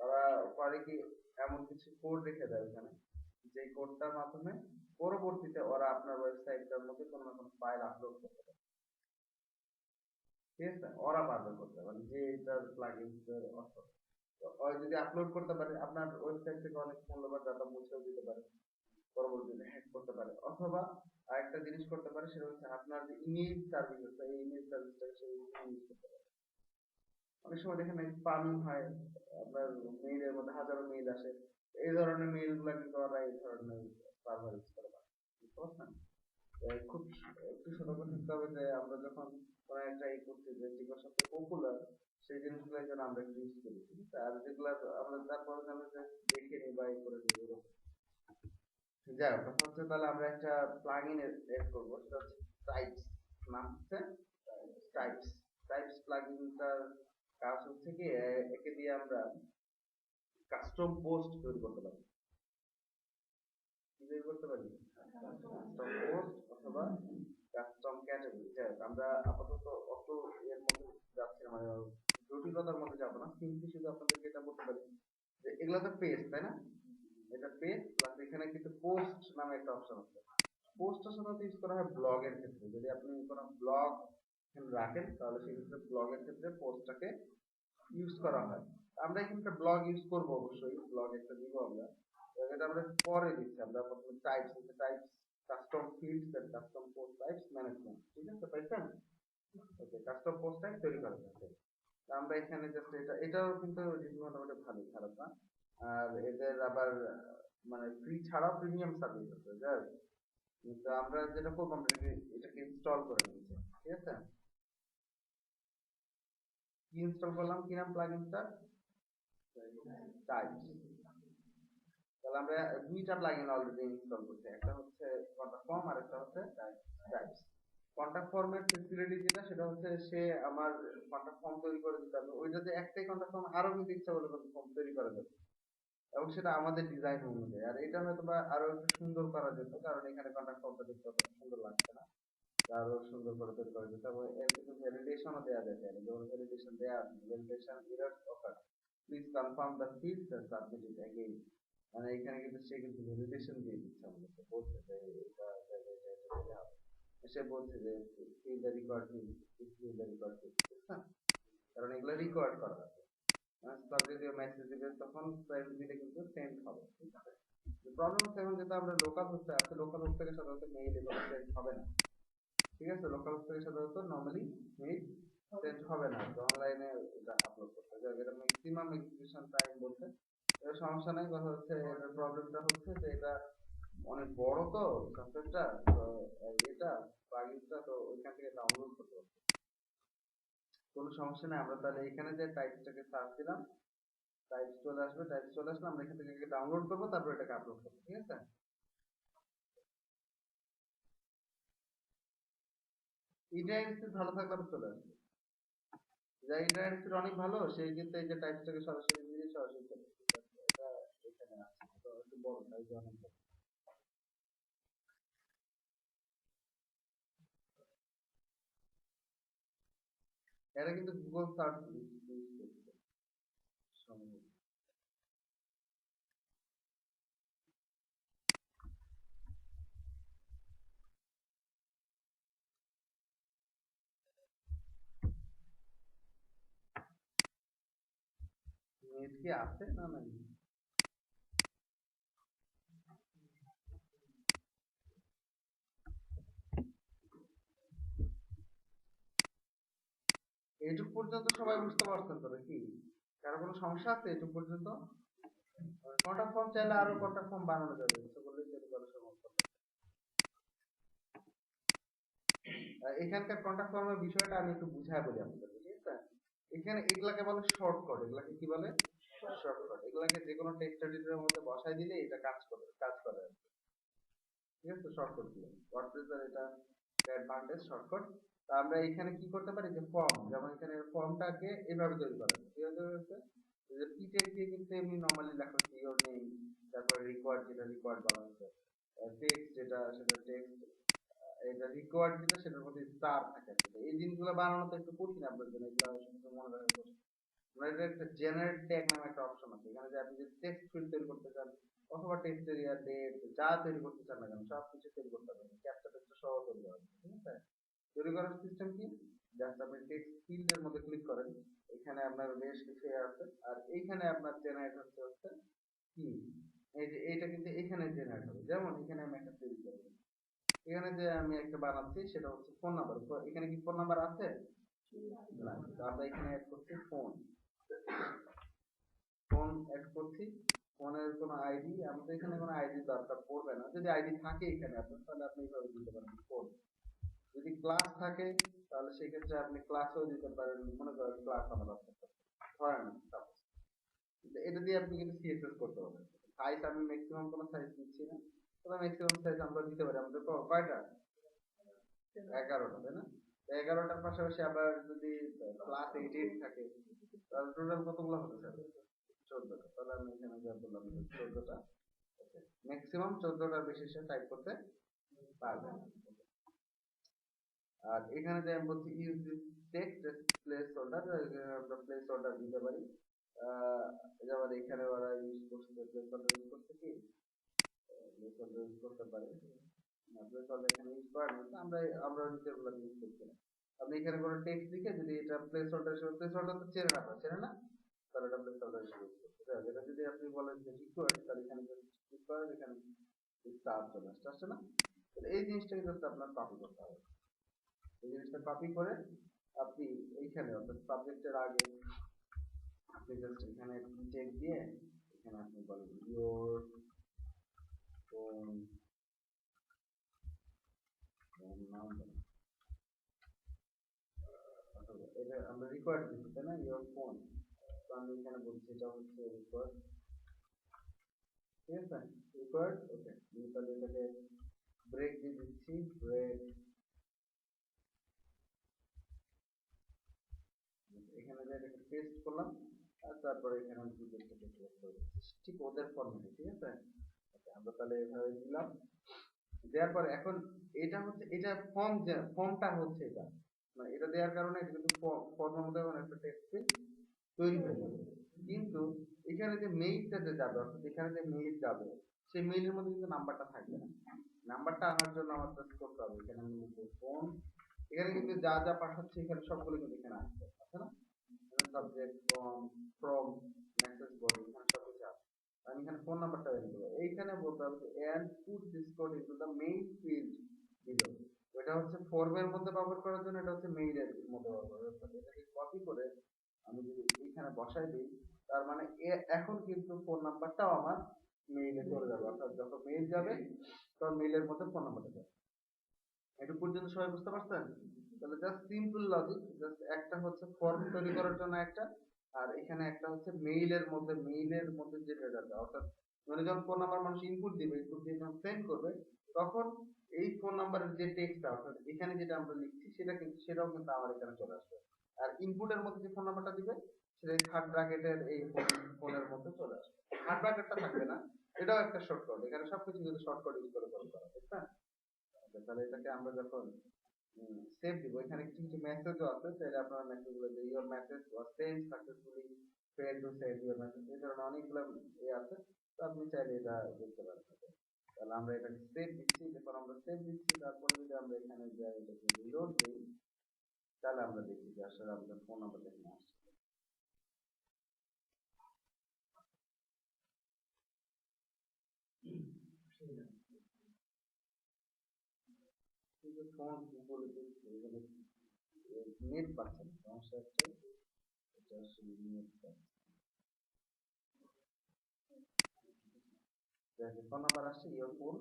ওরা করে কি এমন কিছু কোড রেখে দেয় ওখানে, যে কোডটার মাধ্যমে পরবর্তীতে ওরা আপনার ওয়েবসাইটটার মধ্যে কোনো না কোনো ফাইল আপলোড করতে পারে। ঠিক আছে, ওরা পারবে করতে, মানে যে এটার প্লাগইনস এর অথর, তো ওরা যদি আপলোড করতে পারে আপনার ওয়েবসাইট থেকে অনেক মূল্যবান ডাটা মুছেও দিতে পারে, পরবর্তীতে হ্যাক করতে পারে, অথবা আরেকটা জিনিস করতে পারে, সেটা হচ্ছে আপনার যে ইমেইল সার্ভিস আছে এই ইমেইল সার্ভিসটাকে সে ইউজ করতে পারে। অনেক সময় দেখেন স্পামিং হয়, আপনার মেইলের মধ্যে হাজারো মেইল আসে, এই ধরনের মেইল গুলা কিন্তু ওরা এই ধরনের সার্ভার ইউজ করে পারে, বুঝতে পারছেন? খুব একটু সতর্ক থাকতে হবে যে আমরা যখন কোনো একটা করছি যে যেগুলো সবচেয়ে পপুলার সেই জিনিসগুলো যেন আমরা একটু ইউজ করি, ঠিক আছে? আর যেগুলো আমরা তারপরে যেন যে দেখে নিই বা করে নিই এরকম। যাই হোক, কথা হচ্ছে তাহলে আমরা একটা প্লাগইন এড করবো, সেটা হচ্ছে টাইপস। নাম হচ্ছে টাইপস। টাইপস প্লাগইনটার কাজ হচ্ছে কি, একে দিয়ে আমরা কাস্টম পোস্ট তৈরি করতে পারি। কি তৈরি করতে পারি? কাস্টম পোস্ট অথবা কাস্টম ক্যাটাগরি। যাই হোক, আমরা আপাতত অত এর মধ্যে যাচ্ছি না, মানে জটিলতার মধ্যে যাবো না, সিম্পলি শুধু আপনাদেরকে এটা বলতে পারি যে এগুলো তো পেজ, তাই না? এটা পেজ প্লাস এখানে কিন্তু পোস্ট নামে একটা অপশন আছে। পোস্টটা সাধারণত ইউজ করা হয় ব্লগের ক্ষেত্রে, যদি আপনি কোনো ব্লগ রাখেন তাহলে সেক্ষেত্রে ব্লগের ক্ষেত্রে পোস্টটাকে ইউজ করা হয়। আমরা এখানে একটা ব্লগ ইউজ করবো, অবশ্যই ব্লগ একটা দিব আমরা, এটা আমরা পরে দিচ্ছি। আমরা প্রথমে types custom fields and custom post types management, ঠিক আছে পাইছেন? ওকে, কাস্টম পোস্ট টাইপ তৈরি করা যাবে। আমরা এখানে জাস্ট এটাও কিন্তু রিভিউ মোটামুটি ভালোই, খারাপ না। আর এদের আবার মানে ফ্রি ছাড়াও প্রিমিয়াম সার্ভিস আছে, যাই হোক। কিন্তু আমরা যেটা করবো, আমরা এটাকে ইনস্টল করে নিচ্ছি, ঠিক আছে? কি ইনস্টল করলাম, কি নাম প্লাগইনটা? টাইপস। তাহলে আমরা দুইটা প্লাগইন অলরেডি ইনস্টল করছি, একটা হচ্ছে কন্টাক্ট ফর্ম আর একটা হচ্ছে টাইপস। কন্টাক্ট ফর্মের ফেসিলিটি যেটা, সেটা হচ্ছে সে আমার কন্টাক্ট ফর্ম তৈরি করে দিতে হবে, ওইটাতে একটাই কন্টাক্ট ফর্ম আরো কিন্তু ইচ্ছা করলে কন্টাক্ট ফর্ম তৈরি করা যাবে, এবং সেটা আমাদের ডিজাইন অনুযায়ী। আর এটা হয়তো বা আরো একটু সুন্দর করা যেত, কারণ এখানে কন্টাক্ট ফর্মটা দেখতে অতটা সুন্দর লাগছে না, আরো সুন্দর করে তৈরি করা যেত, এবং এর কিছু ভ্যালিডেশনও দেওয়া যেত। যেমন ভ্যালিডেশন দেওয়া আছে, validation errors offer, please confirm the fields and submit it again. মানে এখানে কিন্তু সে কিন্তু ভ্যালিডেশন দিয়ে দিচ্ছে আমাদেরকে, বলছে যে এটা দিতে হবে। সে বলছে যে fill the required fill the required, বুঝছেন? কারণ এগুলো রিকোয়ার্ড করা আছে, স্টাফ যদি মেসেজ দিবে তখন প্রাইস দিলে কিন্তু সেন্ড হবে, ঠিক আছে? প্রবলেম হচ্ছে এখন যেটা আমরা লোকাল হোস্টে আছে, লোকাল হোস্ট থেকে সাধারণত মেইল এভাবে সেন্ড হবে না, ঠিক আছে? লোকাল হোস্ট থেকে সাধারণত নর্মালি মেইল সেন্ড হবে না, তো অনলাইনে এটা আপলোড করতে হবে, এটা ম্যাক্সিমাম এক্সিকিউশন টাইম বলতে। এটা সমস্যা নাই, কথা হচ্ছে এটার প্রবলেমটা হচ্ছে যে এটা অনেক বড়, তো সফটওয়্যারটা, তো এটা প্লাগইনটা তো ওইখান থেকে ডাউনলোড করতে হবে। কোনো সমস্যা নেই, আমরা তাহলে এখানে যে টাইপসটাকে সার্চ দিলাম, টাইপস চলে আসবে, টাইপস চলে আসলে আমরা এখান থেকে ডাউনলোড করবো, তারপর এটাকে আপলোড করবো, ঠিক আছে? ইন্টারনেট স্পিড ভালো থাকলে আবার চলে আসবে। যা ইন্টারনেট স্পিড অনেক ভালো সেই কিন্তু এই যে টাইপসটাকে সরাসরি দিয়ে সরাসরি চলে আসবে। এটা এখানে আছে, তো একটু বড় সাইজ, অনেক বড়। এটা কিন্তু গুগল সার্চ ইউজ করতে সম্ভব। নেট কি আছে না নাই? এইটুক পর্যন্ত সবাই বুঝতে পারছেন তো নাকি? কারো কোনো সমস্যা আছে এইটুক পর্যন্ত? কন্টাক্ট ফর্ম চাইলে আরো কন্টাক্ট ফর্ম বানানো যাবে, ইচ্ছে করলে তৈরি করা সম্ভব। এখানকার কন্টাক্ট ফর্মের বিষয়টা আমি একটু বুঝায় বলি আপনাদের, ঠিক আছে? এখানে এগুলাকে বলে শর্টকাট, এগুলাকে কি বলে শর্টকাট। এগুলাকে যে কোনো টেক্সট এডিটরের মধ্যে বসাই দিলে এটা কাজ করে আর কি। ঠিক আছে, শর্টকাট গুলো ওয়ার্ডপ্রেসের এটা অ্যাডভান্টেজ শর্টকাট। তা আমরা এখানে কি করতে পারি যে ফর্ম, যেমন এখানে ফর্মটাকে এভাবে তৈরি করা যায়। কিভাবে তৈরি হচ্ছে যে পি টেক্সট দিয়ে কিন্তু এমনি নরমালি লেখা হচ্ছে ইওর নেম, তারপর রিকোয়ার্ড যেটা রিকোয়ার্ড বলা হচ্ছে, টেক্সট যেটা সেটা টেক্সট, এটা রিকোয়ার্ড যেটা সেটার মধ্যে স্টার থাকে আর কি। এই জিনিসগুলো বানানো তো একটু কঠিন আপনার জন্য, এগুলো শুধু মনে রাখা কঠিন। আমরা এটা একটা জেনারেট ট্যাগ নামে একটা অপশন আছে, এখানে যে আপনি যদি টেক্সট ফিল্ড তৈরি করতে চান অথবা টেক্সট এরিয়া ডেট যা তৈরি করতে চান না কেন সব কিছু তৈরি করতে পারবেন, ক্যাপচা টেক্সট সহ তৈরি হবে। ঠিক আছে, তৈরি করার সিস্টেম কি, জাস্ট আপনি টেক্সট ফিল্ডের মধ্যে ক্লিক করেন, এখানে আপনার বেশ কিছু আছে, আর এইখানে আপনার জেনারেট হচ্ছে কি, এই যে এইটা কিন্তু এখানে জেনারেট হবে। যেমন এখানে আমি একটা তৈরি করবো, এখানে যে আমি একটা বানাচ্ছি সেটা হচ্ছে ফোন নাম্বার। এখানে কি ফোন নাম্বার আছে না, তো আমরা এখানে অ্যাড করছি ফোন, ফোন অ্যাড করছি, ফোনের কোনো আইডি, আমাদের এখানে কোনো আইডি দরকার পড়বে না। যদি আইডি থাকে এখানে আপনার, তাহলে আপনি এইভাবে দিতে পারেন ফোন। যদি ক্লাস থাকে তাহলে সেক্ষেত্রে আপনি ক্লাসও দিতে পারেন, মনে করেন ক্লাস আমার আছে ধরেন suppose। কিন্তু এটা দিয়ে আপনি কিন্তু সিএসএস করতে পারবেন। সাইজ আমি ম্যাক্সিমাম কোনো সাইজ দিচ্ছি না, তবে ম্যাক্সিমাম সাইজ আমরা দিতে পারি। আমাদের কয়টা, 11টা, তাই না? 11টার পাশাপাশি আবার যদি ক্লাস 8 থাকে তাহলে টোটাল কতগুলো হতে স্যার, 14টা। তাহলে আমি এখানে যা বললাম 14টা, ম্যাক্সিমাম 14টার বেশি সে টাইপ করতে পারবে না। আর এখানে যে আমি বলছি use this text place holder, আমরা প্লেস হোল্ডার দিতে পারি। যেমন এখানে ওরা ইউজ করছে প্লেস হোল্ডার ইউজ করছে কি, প্লেস হোল্ডার ইউজ করতে পারে না, প্লেস হোল্ডার এখানে ইউজ করা না, আমরা নিচেরগুলো ইউজ করছি না। আপনি এখানে কোনো টেক্সট লিখে যদি এটা প্লেস হোল্ডার হিসেবে, প্লেস হোল্ডার তো চেনে না, চেনে না, তাহলে এটা প্লেস হোল্ডার হিসেবে ইউজ করতে হবে। এটা যদি আপনি বলেন যে রিকোয়ার্ড, তাহলে এখানে যদি ক্লিক করেন এখানে স্টার চলে আসছে না, তাহলে এই জিনিসটাকে জাস্ট আপনার কপি করতে হবে। এই জিনিসটা কপি করে আপনি এইখানে অর্থাৎ সাবজেক্টের আগে আপনি জাস্ট এখানে চেক দিয়ে এখানে আপনি বলেন ইওর ফোন নাম্বার, অথবা এটা আমরা রিকোয়ার্ড দিচ্ছি তাই না, ইওর ফোন। তো আমি এখানে বলছি এটা হচ্ছে রিকোয়ার্ড। ঠিক আছে, রিকোয়ার্ড, ওকে। তাহলে এটাকে ব্রেক দিয়ে দিচ্ছি, ব্রেক। এখানে যে এটাকে পেস্ট করলাম, আর তারপরে এখানে আমি ডিটেলসটাকে ক্লিক করে দিচ্ছি ঠিক ওদের ফরম্যাটে। ঠিক আছে, আমরা তাহলে এভাবে দিলাম, দেওয়ার পরে এখন এটা হচ্ছে, এটা ফর্ম, যে ফর্মটা হচ্ছে এটা, মানে এটা দেওয়ার কারণে এটা কিন্তু ফর্মের মধ্যে এখন একটা টেক্সট ফিল্ড তৈরি হয়ে যাবে। কিন্তু এখানে যে মেইলটা যে যাবে, অর্থাৎ এখানে যে মেইল যাবে সেই মেইলের মধ্যে কিন্তু নাম্বারটা থাকবে না। নাম্বারটা আনার জন্য আমার জাস্ট করতে হবে, এখানে আমি লিখবো ফোন, এখানে কিন্তু যা যা পাঠাচ্ছি এখানে সবগুলো কিন্তু এখানে আসবে, আছে না, সাবজেক্ট ফ্রম মেসেজ বডি এখানে সব কিছু আছে। আমি এখানে ফোন নাম্বারটা বের করবো, এইখানে বলতে হবে and put this code into the mail field below. এটা হচ্ছে ফর্মের মধ্যে ব্যবহার করার জন্য, এটা হচ্ছে মেইলের মধ্যে ব্যবহার করার জন্য। এটাকে কপি করে আমি যদি এখানে বসাই দিই, তার মানে এখন কিন্তু ফোন নাম্বারটাও আমার মেইলে চলে যাবে, অর্থাৎ যত মেইল যাবে তখন মেইলের মধ্যে ফোন নাম্বারটা যাবে। এটুকু পর্যন্ত সবাই বুঝতে পারছেন? তাহলে জাস্ট সিম্পল লজিক, জাস্ট একটা হচ্ছে ফর্ম তৈরি করার জন্য একটা, আর এখানে একটা হচ্ছে মেইলের মধ্যে যেটা যাবে, অর্থাৎ মানে যখন ফোন নাম্বার মানুষ ইনপুট দিবে, ইনপুট দিয়ে যখন সেন্ড করবে, তখন এই ফোন নাম্বারের যে টেক্সটটা অর্থাৎ এখানে যেটা আমরা লিখছি সেটাও কিন্তু আমার এখানে চলে আসবে। আর ইনপুটের মধ্যে যে ফোন নাম্বারটা দিবে সেটা থার্ড ব্র্যাকেটের এই ফোনের মধ্যে চলে আসবে। থার্ড ব্র্যাকেটটা থাকবে না, এটাও একটা শর্টকাট, এখানে সবকিছু কিন্তু শর্টকাট ইউজ করে করা, ঠিক না? তাহলে এটাকে আমরা যখন সেভ দিব, এখানে কিছু কিছু মেসেজও আছে, তাহলে আপনারা মেসেজগুলো যে your message was send successfully, fail to save your message, এই ধরনের অনেকগুলো আছে। তো আপনি চাইলে এটা দেখতে পারেন। তাহলে আমরা এটাকে সেভ দিচ্ছি, যখন আমরা সেভ দিচ্ছি তারপরে যদি আমরা এখানে যাই এটাকে রিলোড দিই, তাহলে আমরা দেখি যে আসলে আমাদের ফোন নাম্বারটা এখানে আসছে। কিন্তু ফোন বলে দিচ্ছি এখানে নেট পাচ্ছে না, সমস্যা একটাই, এটা আসলে নেট পাচ্ছে। ফোন নাম্বার আসছে, your phone,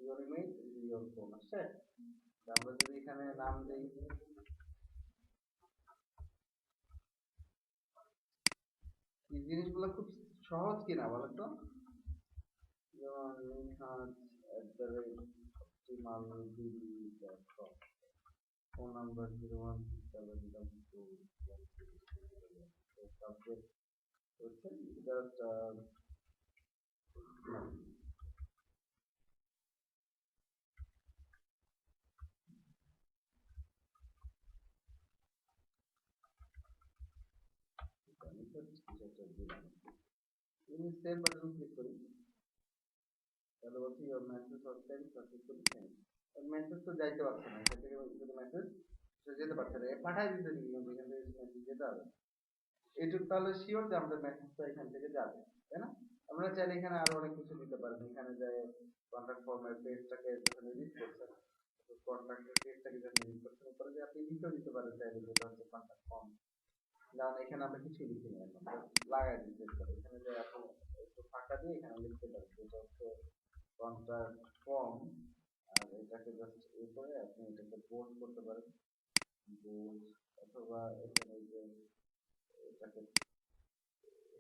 your email, your phone আসছে। আমরা যদি এখানে নাম দিই এই জিনিসগুলো খুব সহজ কিনা বলো তো? যেমন নিহাজ @optimalDB.com, ফোন নাম্বার 0167212, সাবজেক্ট হচ্ছে জাস্ট সেভ বাটন ক্লিক করি, তাহলে বলছি ইওর মেসেজ হচ্ছে সাকসেসফুলি সেন্ড। মেসেজ তো যাইতে পারছে না, এখান থেকে শুধু মেসেজ যেতে পারছে না, পাঠাই দিতে দিই কিন্তু এখান থেকে মেসেজ যেতে হবে। এইটুকু তাহলে শিওর যে আমাদের মেসেজটা এখান থেকে যাবে, তাই না? আমরা চাইলে এখানে আরো অনেক কিছু দিতে পারেন, এখানে যে কন্ট্যাক্ট ফর্মের পেজটাকে যখন এডিট করছেন, কন্ট্যাক্টের পেজটাকে যখন এডিট করছেন উপরে যে আপনি লিখেও দিতে পারেন চাইলে, যেটা হচ্ছে কন্ট্যাক্ট ফর্ম। কারণ এখানে আমরা কিছুই লিখিনি, এখন লাগাই দিতে পারি এখানে যে আপনি একটু ফাঁকা দিয়ে এখানে লিখতে পারেন যেটা হচ্ছে কন্ট্যাক্ট ফর্ম। আর এটাকে জাস্ট এই করে আপনি এটাকে বোল্ড করতে পারেন, বোল্ড, অথবা এখানে যে এটাকে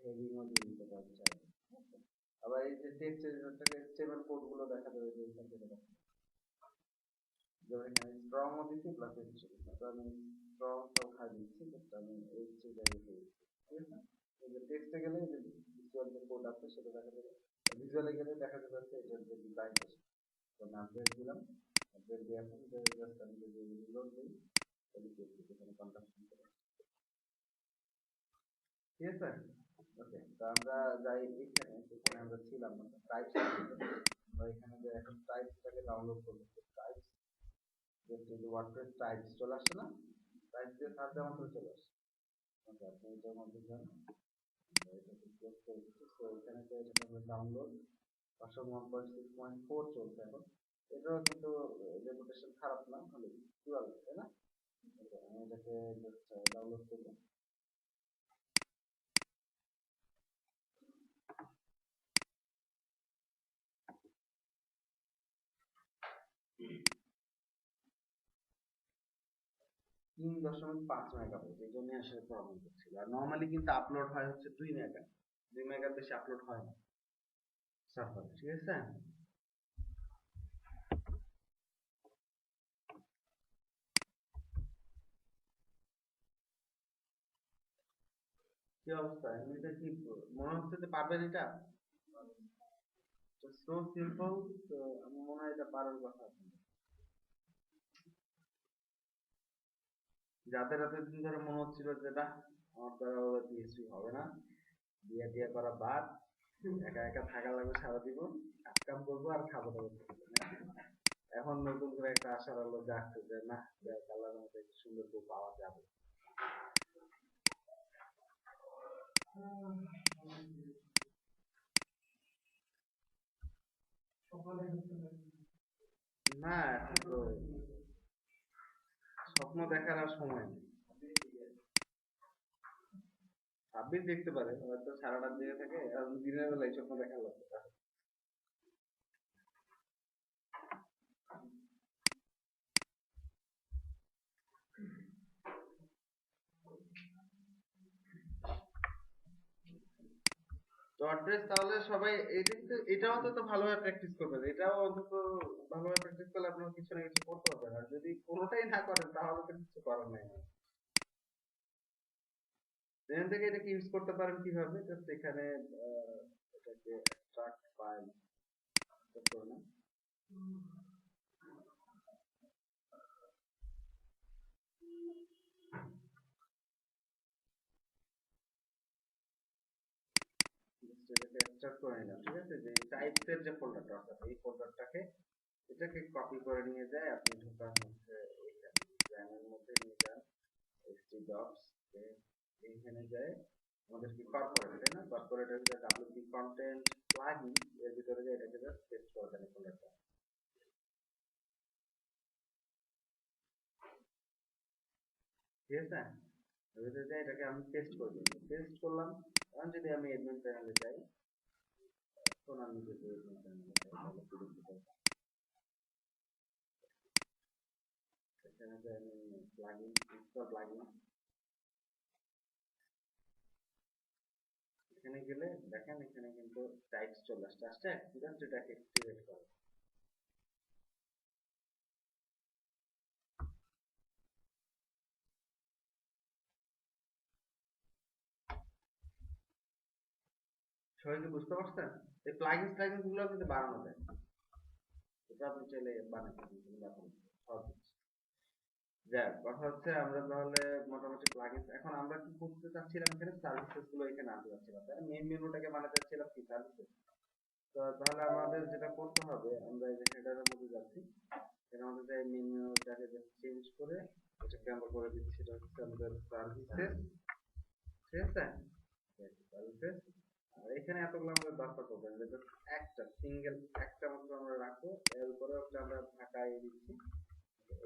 হেডিংও দিয়ে দিতে পারেন চাইলে। আবার এই যে টেক্সট এডিটরটাকে HTML কোড গুলো দেখা যাবে যে এখান থেকে দেখা, যেমন এখানে স্ট্রং ও দিচ্ছি প্লাস তো আমি স্ট্রং সব খাই দিচ্ছি, বাট আমি এই যে জায়গায় দিচ্ছি, ঠিক আছে? এই যে টেক্সটে গেলে যে ভিজুয়াল যে কোড আছে সেটা দেখা যাবে, ভিজুয়ালে গেলে দেখা যাবে হচ্ছে এটার যে ডিজাইন আছে। তো আমি আপডেট দিলাম, আপডেট দিয়ে এখন জাস্ট আমি যদি রিলোড দিই তাহলে কি হচ্ছে, এখানে কন্ট্যাক্ট করে, ঠিক আছে? ওকে, তো আমরা যাই এখানে, এখানে আমরা ছিলাম না টাইপস, আমরা এখানে যে এখন টাইপসটাকে ডাউনলোড করবো, টাইপস যে ওয়ার্ডপ্রেস টাইপস চলে আসছে না, টাইপস দিয়ে সার্চ দেওয়ার মাত্র চলে আসছে। ওকে, আপনি এটার মধ্যে যান, এটাকে ক্লোজ করে দিচ্ছি। তো এখানে যে এটাকে আমরা ডাউনলোড ভার্সন 1.6.4 চলছে এখন, এটাও কিন্তু রেপুটেশন খারাপ না, ভালো চলবে, তাই না? Okay, আমি এটাকে জাস্ট ডাউনলোড করবো। তিন দশমিক পাঁচ মেগাবাইট, এই জন্য আসলে প্রবলেম হচ্ছিল। আর নর্মালি কিন্তু আপলোড হয় হচ্ছে 2 মেগা, 2 মেগার বেশি আপলোড হয় না সার্ভার, ঠিক আছে? কি অবস্থা এমনিতে, কি মনে হচ্ছে যে পারবেন এটা? সো সিম্পল, তো আমার মনে হয় এটা পারার কথা। যাদের এতদিন ধরে মনে হচ্ছিল যে না আমার দ্বারা ওরা পিএইচডি হবে না, বিয়ে টিয়ে করা বাদ, একা একা থাকা লাগবে সারা জীবন, কাজ কাম করবো আর খাবো দাবো, এখন নতুন করে একটা আশার আলো জাগছে যে না, আল্লাহর মধ্যে একটু সুন্দর বউ পাওয়া যাবে। না এখন তো স্বপ্ন দেখার আর সময় নেই। সাব্বির দেখতে পারে, হয়তো সারাটা দিনে থাকে, আর দিনের বেলায় স্বপ্ন দেখার লাগবে। ডট ড্রেস তাহলে সবাই এটা অন্তত ভালোভাবে প্র্যাকটিস করবেন, এটাও অন্তত ভালোভাবে প্র্যাকটিস করলে আপনার কিছু না কিছু করতে পারবেন। আর যদি কোনোটাই না করেন তাহলে তো কিছু করার নাই। এখান থেকে এটাকে ইউজ করতে পারেন কিভাবে, জাস্ট এখানে এটাকে এক্সট্রাক্ট ফাইল করে না, জাস্ট এটাকে এক্সট্রাক্ট করে নিলাম, ঠিক আছে? যে টাইপস এর যে ফোল্ডারটা আছে এই ফোল্ডারটাকে এটাকে কপি করে নিয়ে যায়, আপনি ঢোকান হচ্ছে এইখানে জ্যামের মধ্যে নিয়ে যান, st docs এইখানে যায় আমাদের কি কর্পোরেট, তাই না? কর্পোরেটের ভিতরে wp কন্টেন্ট প্লাগইন, এর ভিতরে যে এটাকে জাস্ট পেস্ট করে দেন ফোল্ডারটা, ঠিক আছে? এর ভিতরে যে এটাকে আমি পেস্ট করে দিই, পেস্ট করলাম। এখন যদি আমি এডমিন প্যানেলে যাই, এখন আমি যদি এডমিন প্যানেলে যাই তাহলে কি দেখতে পাবো, এখানে যে আমি প্লাগইন ইনস্টল প্লাগইন, এখানে গেলে দেখেন এখানে কিন্তু টাইপস চলে আসছে জাস্ট এটাকে অ্যাক্টিভেট করে। সবাই কি বুঝতে পারছেন? এই প্লাগইনস গুলো কিন্তু বানানো যায়, এটা আপনি চাইলে বানাতে পারেন, সহজ। যাক, কথা হচ্ছে আমরা তাহলে মোটামুটি প্লাগইনস, এখন আমরা কি করতে চাচ্ছিলাম, এখানে সার্ভিসেস গুলো এখানে আনতে চাচ্ছিলাম, তাই মেইন মেনুটাকে বানাতে চাচ্ছিলাম কি সার্ভিসেস। তো তাহলে আমাদের যেটা করতে হবে, আমরা এই যে হেডারের মধ্যে যাচ্ছি, এর মধ্যে যাই মেইন মেনুটাকে চেঞ্জ করে এটাকে আমরা করে দিচ্ছি, এটা হচ্ছে আমাদের সার্ভিসেস, ঠিক আছে, সার্ভিসেস। আর এখানে এতগুলো আমাদের দরকার পড়বে না, একটা সিঙ্গেল একটা মাত্র আমরা রাখবো, এর উপরে হচ্ছে আমরা ঢাকায় দিচ্ছি,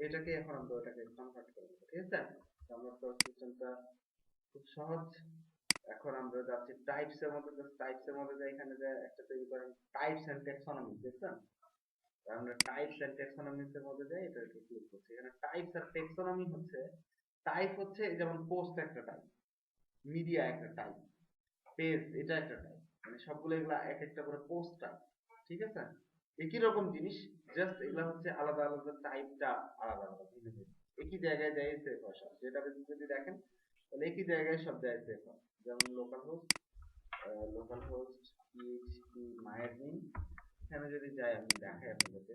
এটাকে এখন আমরা ওটাকে কনভার্ট করে দেবো, ঠিক আছে। কনভার্ট করার সিস্টেমটা খুব সহজ। এখন আমরা যাচ্ছি টাইপস এর মধ্যে, টাইপস এর মধ্যে এখানে যে একটা তৈরি করেন টাইপস এন্ড ট্যাক্সোনমি, দেখছেন? আমরা টাইপস এন্ড ট্যাক্সোনমিস এর মধ্যে যাই, এটাকে ক্লিক করছি। এখানে টাইপস আর ট্যাক্সোনমি হচ্ছে, টাইপ হচ্ছে যেমন পোস্ট একটা টাইপ, মিডিয়া একটা টাইপ, পেজ এটা একটা টাইপ, মানে সবগুলো এগুলা এক একটা করে পোস্ট টাইপ, ঠিক আছে। একই রকম জিনিস, জাস্ট এগুলা হচ্ছে আলাদা আলাদা টাইপটা, আলাদা আলাদা ভিন্ন ভিন্ন, একই জায়গায় যায় সেভ হয় সব। যেটা যদি দেখেন তাহলে একই জায়গায় সব জায়গায় সেভ হয়, যেমন লোকাল হোস্ট পিএইচপি মাইডমিন, এখানে যদি যাই আমি দেখাই আপনাদেরকে,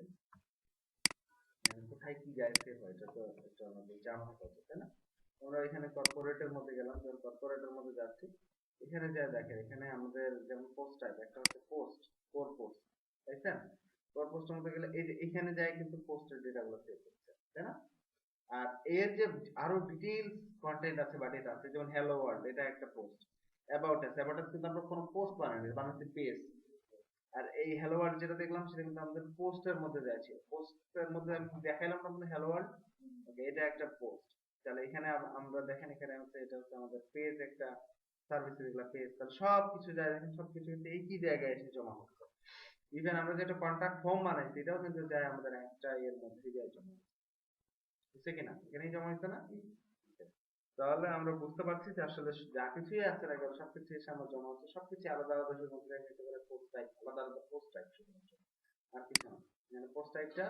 এখানে কোথায় কি যায় সেভ হয় এটা তো একটু আমাদের জানা হচ্ছে, তাই না। আমরা এখানে কর্পোরেটের মধ্যে গেলাম, যখন কর্পোরেটের মধ্যে যাচ্ছি, এখানে যা দেখেন এখানে আমাদের যেমন পোস্ট টাইপ একটা হচ্ছে পোস্ট, কোর পোস্ট, তাই না। কোর পোস্টের মধ্যে গেলে এই যে এখানে যায় কিন্তু পোস্টের ডেটাগুলো সেভ হচ্ছে, তাই না। আর এর যে আরো ডিটেইলস কন্টেন্ট আছে বা ডেটা আছে, যেমন হ্যালো ওয়ার্ল্ড এটা একটা পোস্ট, অ্যাবাউট আস কিন্তু আমরা কোনো পোস্ট বানাইনি, বানাচ্ছি পেজ। আর এই হ্যালো ওয়ার্ল্ড যেটা দেখলাম সেটা কিন্তু আমাদের পোস্টের মধ্যে যাচ্ছে, পোস্টের মধ্যে আমি দেখাইলাম না হ্যালো ওয়ার্ল্ড, ওকে, এটা একটা পোস্ট। তাহলে এখানে আমরা দেখেন এখানে হচ্ছে এটা হচ্ছে আমাদের পেজ একটা সার্ভিস, এগুলা পেজ, তাহলে সবকিছু যায় দেখেন, সবকিছু কিন্তু একই জায়গায় এসে জমা হচ্ছে। ইভেন আমরা যেটা কন্টাক্ট ফর্ম বানাইছি এটাও কিন্তু যায় আমাদের একটা এর মধ্যে যায় জমা, বুঝছে কিনা, এখানেই জমা হচ্ছে না। তাহলে আমরা বুঝতে পারছি যে আসলে যা কিছুই আছে না কেন সবকিছু এসে আমার জমা হচ্ছে, সবকিছু আলাদা আলাদা মধ্যে একটা করে পোস্ট টাইপ, আলাদা আলাদা পোস্ট টাইপ শুধুমাত্র, আর কিছু না। মানে পোস্ট টাইপটা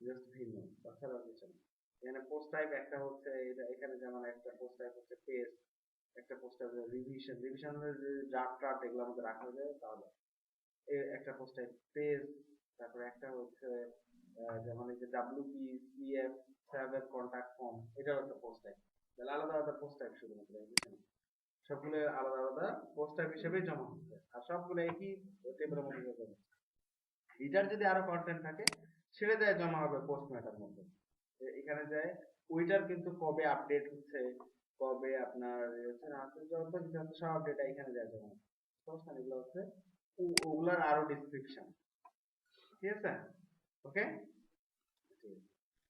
জাস্ট ভিন্ন, তাছাড়া আর কিছু না। এখানে পোস্ট টাইপ একটা হচ্ছে এখানে যেমন একটা পোস্ট টাইপ হচ্ছে পেজ, একটা পোস্ট টাইপ রিভিশনের যে ড্রাফট এগুলো আমাদের রাখা হয়ে যাবে, তাহলে একটা পোস্ট টাইপ পেজ। তারপরে একটা হচ্ছে যেমন এই যে WPCF সার্ভার কন্টাক্ট ফর্ম, এটাও একটা পোস্ট টাইপ। তাহলে আলাদা আলাদা পোস্ট টাইপ শুধুমাত্র, বুঝছেন, সবগুলো আলাদা আলাদা পোস্ট টাইপ হিসেবে জমা হচ্ছে, আর সবগুলো একই টেবিলের মধ্যে জমা হচ্ছে। এটার যদি আরো কন্টেন্ট থাকে সেটা যায় জমা হবে পোস্ট ম্যাটার মধ্যে, এখানে যায় ওইটার কিন্তু কবে আপডেট হচ্ছে, কবে আপনার যত কিছু আছে সব ডেটা এখানে যায় জমা হচ্ছে, সমস্যা নেই, এগুলো হচ্ছে ওগুলার আরো ডিসক্রিপশন, ঠিক আছে, ওকে।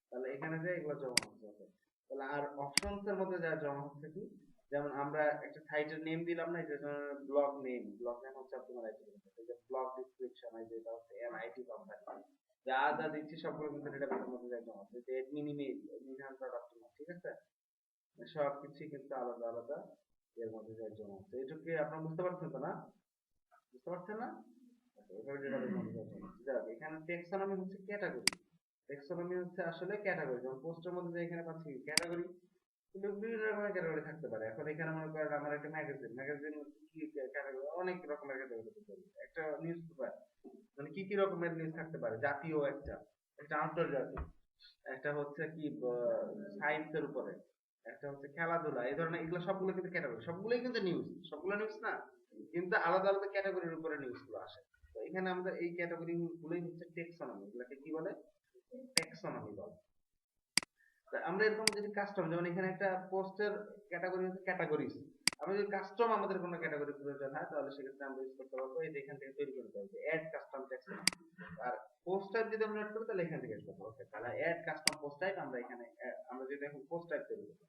তাহলে এখানে যে এগুলো জমা হচ্ছে, ওকে। তাহলে আর অপশনস এর মধ্যে যা জমা হচ্ছে কি, যেমন আমরা একটা সাইটের নেম দিলাম না, এটা ব্লগ নেম হচ্ছে আপনার আইটি, এই যে ব্লগ ডেসক্রিপশন, এই যে এটা হচ্ছে এনআইটি কোম্পানি, যা যা দিচ্ছি সবগুলো কিন্তু ডেটাবেসের মধ্যে যা জমা হচ্ছে, যে admin email, admin hand product, ঠিক আছে, সব কিছু কিন্তু আলাদা আলাদা এর মধ্যে যা জমা হচ্ছে। এটুকু আপনারা বুঝতে পারছেন তো না, বুঝতে পারছেন না? এভাবে ডেটাবেসের মধ্যে যা জমা হচ্ছে। যাক, এখানে টেক্সোনমি হচ্ছে ক্যাটাগরি, টেক্সোনমি হচ্ছে আসলে ক্যাটাগরি, যেমন পোস্টের মধ্যে যে এখানে পাচ্ছি ক্যাটাগরি, কিন্তু বিভিন্ন রকমের ক্যাটাগরি থাকতে পারে। এখন এখানে মনে করেন আমার একটা ম্যাগাজিন কি ক্যাটাগরি, অনেক রকমের ক্যাটাগরি থাকতে পারে। একটা নিউজ পেপার, মানে কি কি রকমের নিউজ থাকতে পারে, জাতীয় একটা, একটা আন্তর্জাতিক, একটা হচ্ছে কি সায়েন্সের উপরে, একটা হচ্ছে খেলাধুলা, এই ধরনের, এগুলো সবগুলো কিন্তু ক্যাটাগরি, সবগুলোই কিন্তু নিউজ, সবগুলো নিউজ না, কিন্তু আলাদা আলাদা ক্যাটাগরির উপরে নিউজ গুলো আসে। তো এখানে আমাদের এই ক্যাটাগরি গুলোই হচ্ছে টেক্সোনমি, এগুলোকে কি বলে, টেক্সোনমি বলে। আমরা এরকম যদি কাস্টম, যেমন এখানে একটা পোস্টের ক্যাটাগরি হচ্ছে ক্যাটাগরিজ, আমরা যদি কাস্টম আমাদের কোনো ক্যাটাগরি প্রয়োজন হয় তাহলে সেক্ষেত্রে আমরা ইউজ করতে পারবো, এই যে এখান থেকে তৈরি করতে পারবো অ্যাড কাস্টম টেক্সট। আর পোস্ট টাইপ যদি আমরা অ্যাড করি তাহলে এখান থেকে অ্যাড করতে পারবো, তাহলে অ্যাড কাস্টম পোস্ট টাইপ আমরা এখানে আমরা যদি এখন পোস্ট টাইপ তৈরি করবো,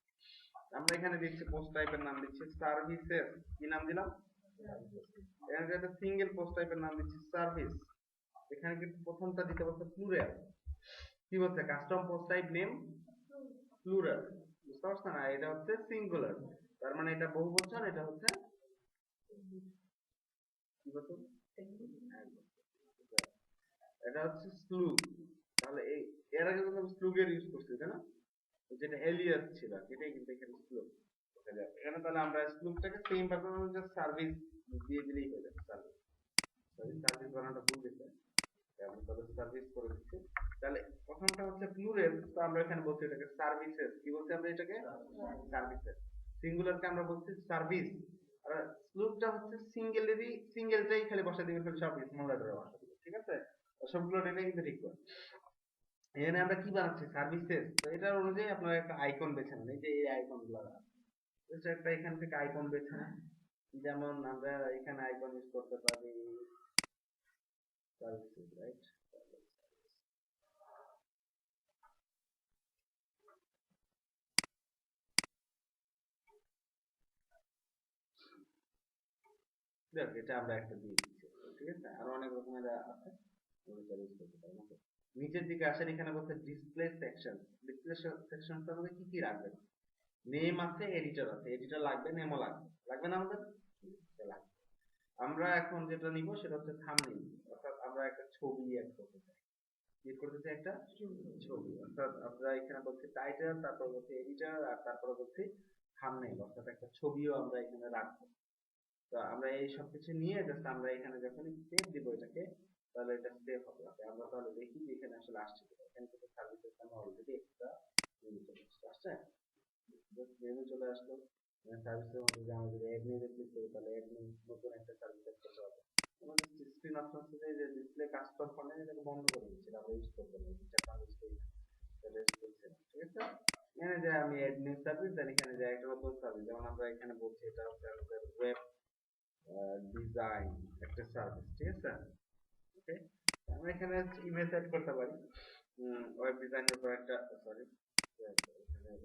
আমরা এখানে দিচ্ছি পোস্ট টাইপের নাম দিচ্ছি সার্ভিসেস, কি নাম দিলাম, এখানে একটা সিঙ্গেল পোস্ট টাইপের নাম দিচ্ছি সার্ভিস, এখানে কিন্তু প্রথমটা দিতে বলছে প্লুরাল, কি বলছে custom post type name plural, বুঝতে পারছেন না, এটা হচ্ছে সিঙ্গুলার, তার মানে এটা বহুবচন, এটা হচ্ছে কি বোতল? এক বোতল। এটা হচ্ছে স্লুগ। তাহলে এর আগে কিন্তু আমি স্লুগের ইউজ করছি তাই না? যেটা এলিয়াস ছিল সেটাই কিন্তু এখানে স্লুগ। এখানে তাহলে আমরা স্লুগটাকে সেম ভাবে জাস্ট সার্ভিস দিয়ে দিলেই হয়ে যাবে। সার্ভিস সার্ভিস বানানটা ভুল দিতে আমি তাহলে সার্ভিস করে দিচ্ছি। তাহলে প্রথমটা হচ্ছে প্লুরাল, তো আমরা এখানে বলছি এটাকে সার্ভিসেস। কি বলছি আমরা এটাকে? সার্ভিসেস। সিঙ্গুলারকে আমরা বলছি সার্ভিস। আর স্লুগটা হচ্ছে সিঙ্গেলটাই খালি বসা দিবেন, খালি সব স্মল লেটারে বসা দিবেন, ঠিক আছে? সবগুলো ডেটা কিন্তু ঠিক করে। এখানে আমরা কি বানাচ্ছি? সার্ভিসেস। তো এটার অনুযায়ী আপনারা একটা আইকন বেছে নেন। এই যে এই আইকন গুলো একটা এখান থেকে আইকন বেছে নেন। যেমন আমরা এখানে আইকন ইউজ করতে পারি সার্ভিসেস, রাইট? দেখ এটা আমরা একটা দিয়ে দিচ্ছি, ঠিক আছে? আরো অনেক রকমের আছে, ওগুলো ইউজ করতে পারি। নিচের দিকে আসেন, এখানে বলছে ডিসপ্লে সেকশন। ডিসপ্লে সেকশনটার মধ্যে কি কি রাখবেন? নেম আছে, এডিটর আছে। এডিটর লাগবে, নেমও লাগবে। লাগবে না আমাদের? লাগবে। আমরা এখন যেটা নিব সেটা হচ্ছে থাম্বনেইল, অর্থাৎ আমরা একটা ছবি অ্যাড করতে চাই। কি করতে চাই? একটা ছবি। অর্থাৎ আমরা এখানে বলছি টাইটেল, তারপর বলছি এডিটর, আর তারপর বলছি থাম্বনেইল, অর্থাৎ একটা ছবিও আমরা এখানে রাখবো। তো আমরা এই সবকিছু নিয়ে জাস্ট আমরা এখানে যখনই সেভ দিব এটাকে, তাহলে এটা সেভ হবে। আমরা তাহলে দেখি যে এখানে আসলে আসছে কিনা। এখানে কিন্তু সার্ভিসেস আমরা অলরেডি এক্সট্রা নিয়ে চলে আসছে। জাস্ট মেনু চলে আসলো। সার্ভিসের মধ্যে যে আমরা যদি অ্যাড নিয়ে ক্লিক করি, তাহলে অ্যাড নিয়ে নতুন একটা সার্ভিস অ্যাড করতে হবে। আমাদের স্ক্রিন অপশন আছে যে ডিসপ্লে কাস্টম ফন্ট, এটাকে বন্ধ করে দিচ্ছি, আমরা ইউজ করবো না, এটা ইউজ করি না, এটা ইউজ করছি না, ঠিক আছে? এখানে যে আমি অ্যাড নিউ সার্ভিস, দেন এখানে যে একটা নতুন সার্ভিস, যেমন আমরা এখানে বলছি এটা হচ্ছে আমাদের ওয়েব ডিজাইন একটা সার্ভিস, ঠিক আছে? ওকে, আমরা এখানে ইমেজ সেট করতে পারি। ওয়েব ডিজাইনের উপর একটা, সরি,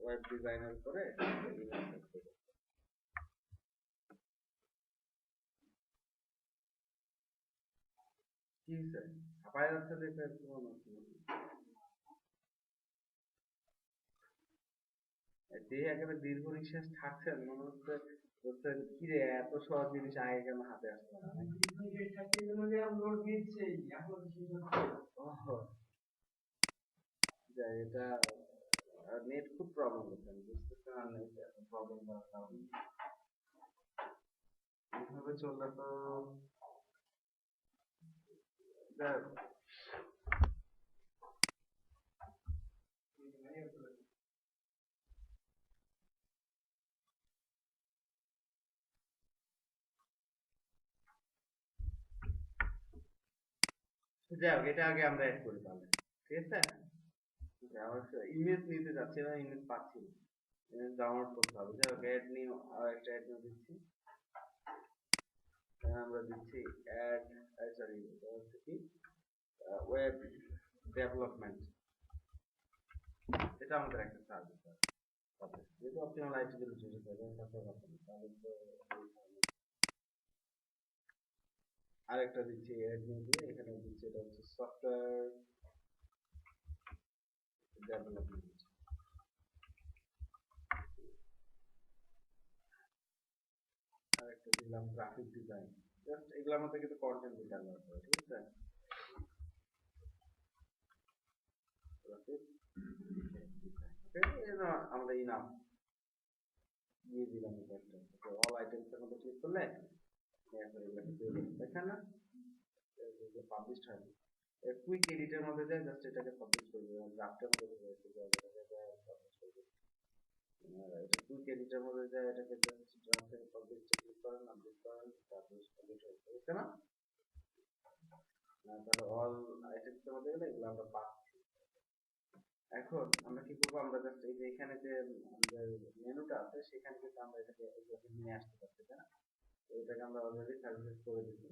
ওয়েব ডিজাইনের উপরে ইমেজ সেট করব। কি হয়েছে? হাঁপায় যাচ্ছে দেখে একটু মনে হচ্ছে। যে একেবারে দীর্ঘ নিঃশ্বাস ছাড়ছেন, মনে হচ্ছে বলছেন কি রে এত সহজ জিনিস আগে কেন হাতে আসলো না? ওহ, যাই, এটা নেট খুব প্রবলেম হচ্ছে, আমি বুঝতেছি না নেট এত প্রবলেম হওয়ার কারণে। এইভাবে চললে তো যাই হোক। যাই হোক, এটা আগে আমরা অ্যাড করি তাহলে, ঠিক আছে? আমার ইমেজ নিতে যাচ্ছি না, ইমেজ পাচ্ছি না, ইমেজ ডাউনলোড করতে হবে। যাই হোক, অ্যাড নিউ, আর একটা অ্যাড নিউ দিচ্ছি। আমরা দিচ্ছি অ্যাড, সরি, এটা হচ্ছে কি ওয়েব ডেভেলপমেন্ট। এটা আমাদের একটা সার্ভিস আছে, যেহেতু অপটিমাল আইটি গুলো চুজ করবে তাহলে তো আরেকটা দিচ্ছি অ্যাড নিউ দিয়ে, এখানে দিচ্ছি এটা হচ্ছে সফটওয়্যার ডেভেলপমেন্ট। আর একটা দিলাম গ্রাফিক ডিজাইন। জাস্ট এগুলোর মধ্যে কিন্তু কন্টেন্ট দিতে হবে, ঠিক আছে? গ্রাফিক ডিজাইন, ওকে, এটা আমাদের ইনাফ। দিয়ে দিলাম এটা একটা, ওকে। অল আইটেমস এর মধ্যে ক্লিক করলে এরপর এগুলোকে দিয়ে দেবো, দেখেন না পাবলিশ হয়। কুইক এডিটের মধ্যে যায়, জাস্ট এটাকে পাবলিশ করবে, ড্রাফটের মধ্যে রয়েছে যে এটাকে পাবলিশ করবে। এটা কুইক এডিটের মধ্যে যায়, এটাকে জাস্ট ড্রাফট থেকে পাবলিশে ক্লিক করেন, আপডেট করেন, তারপরে পাবলিশ হয়ে যাবে, বুঝছেন না? তাহলে অল আইটেমস এর মধ্যে গেলে এগুলো আমরা পাচ্ছি। এখন আমরা কি করবো? আমরা জাস্ট এই যে এখানে যে আমাদের মেনুটা আছে সেখানে কিন্তু আমরা এটাকে এগুলোকে নিয়ে আসতে পারছি, তাই না? তো এটাকে আমরা অলরেডি সার্ভিস করে দিচ্ছি।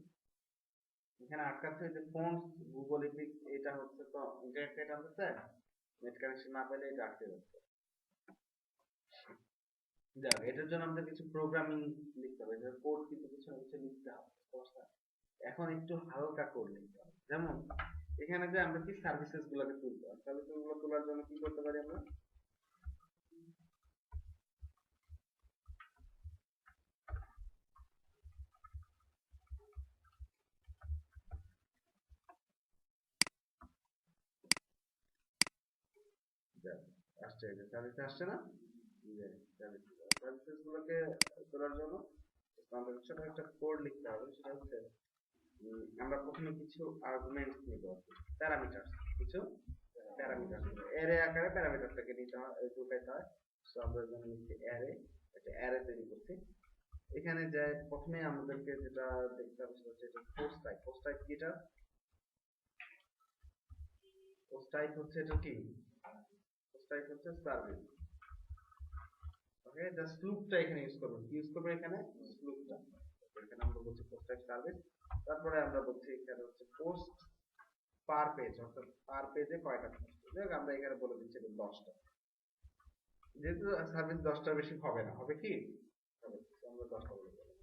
এখানে আটকাচ্ছে যে ফন্টস গুগল ইপিক, এটা হচ্ছে তো ইন্টারনেট আনতেছে, নেট কানেকশন না পেলে এটা আটকে যাচ্ছে। যাক, এটার জন্য আমাদের কিছু প্রোগ্রামিং লিখতে হবে, এটার কোড কিন্তু কিছু না কিছু লিখতে হবে, সমস্যা। এখন একটু হালকা কোড লিখতে হবে। যেমন এখানে যে আমরা কি সার্ভিসেস গুলোকে তুলতে হবে, সার্ভিসেস গুলো তোলার জন্য কি করতে পারি আমরা? আসছে, এই যে সার্ভিস আসছে না, যে সার্ভিসেস গুলোকে করার জন্য আমাদের ছোট একটা কোড লিখতে হবে। সেটা হচ্ছে আমরা প্রথমে কিছু আর্গুমেন্টস নিব, প্যারামিটার, কিছু প্যারামিটার অ্যারে আকারে প্যারামিটারটাকে নিতে হয়, ঢুকাইতে হয়। সো আমরা এখানে লিখছি অ্যারে, একটা অ্যারে তৈরি করছি। এখানে যে প্রথমে আমাদেরকে যেটা দেখতে হবে সেটা হচ্ছে পোস্ট টাইপ। পোস্ট টাইপ কি? এটা পোস্ট টাইপ হচ্ছে এটা কি? পোস্ট টাইপ হচ্ছে সার্ভিস। ওকে, জাস্ট লুপটা এখানে ইউজ করবেন। কি ইউজ করবেন এখানে? লুপটা। এখানে আমরা বলছি পোস্ট টাইপ সার্ভিস। তারপরে আমরা বলছি এখানে হচ্ছে পোস্ট পার পেজ, অর্থাৎ পার পেজে কয়টা পোস্ট। দেখ আমরা এখানে বলে দিচ্ছি 10টা। যেহেতু সার্ভিস 10টার বেশি হবে না, হবে কি? হবে, আমরা 10টা বলে দিলাম।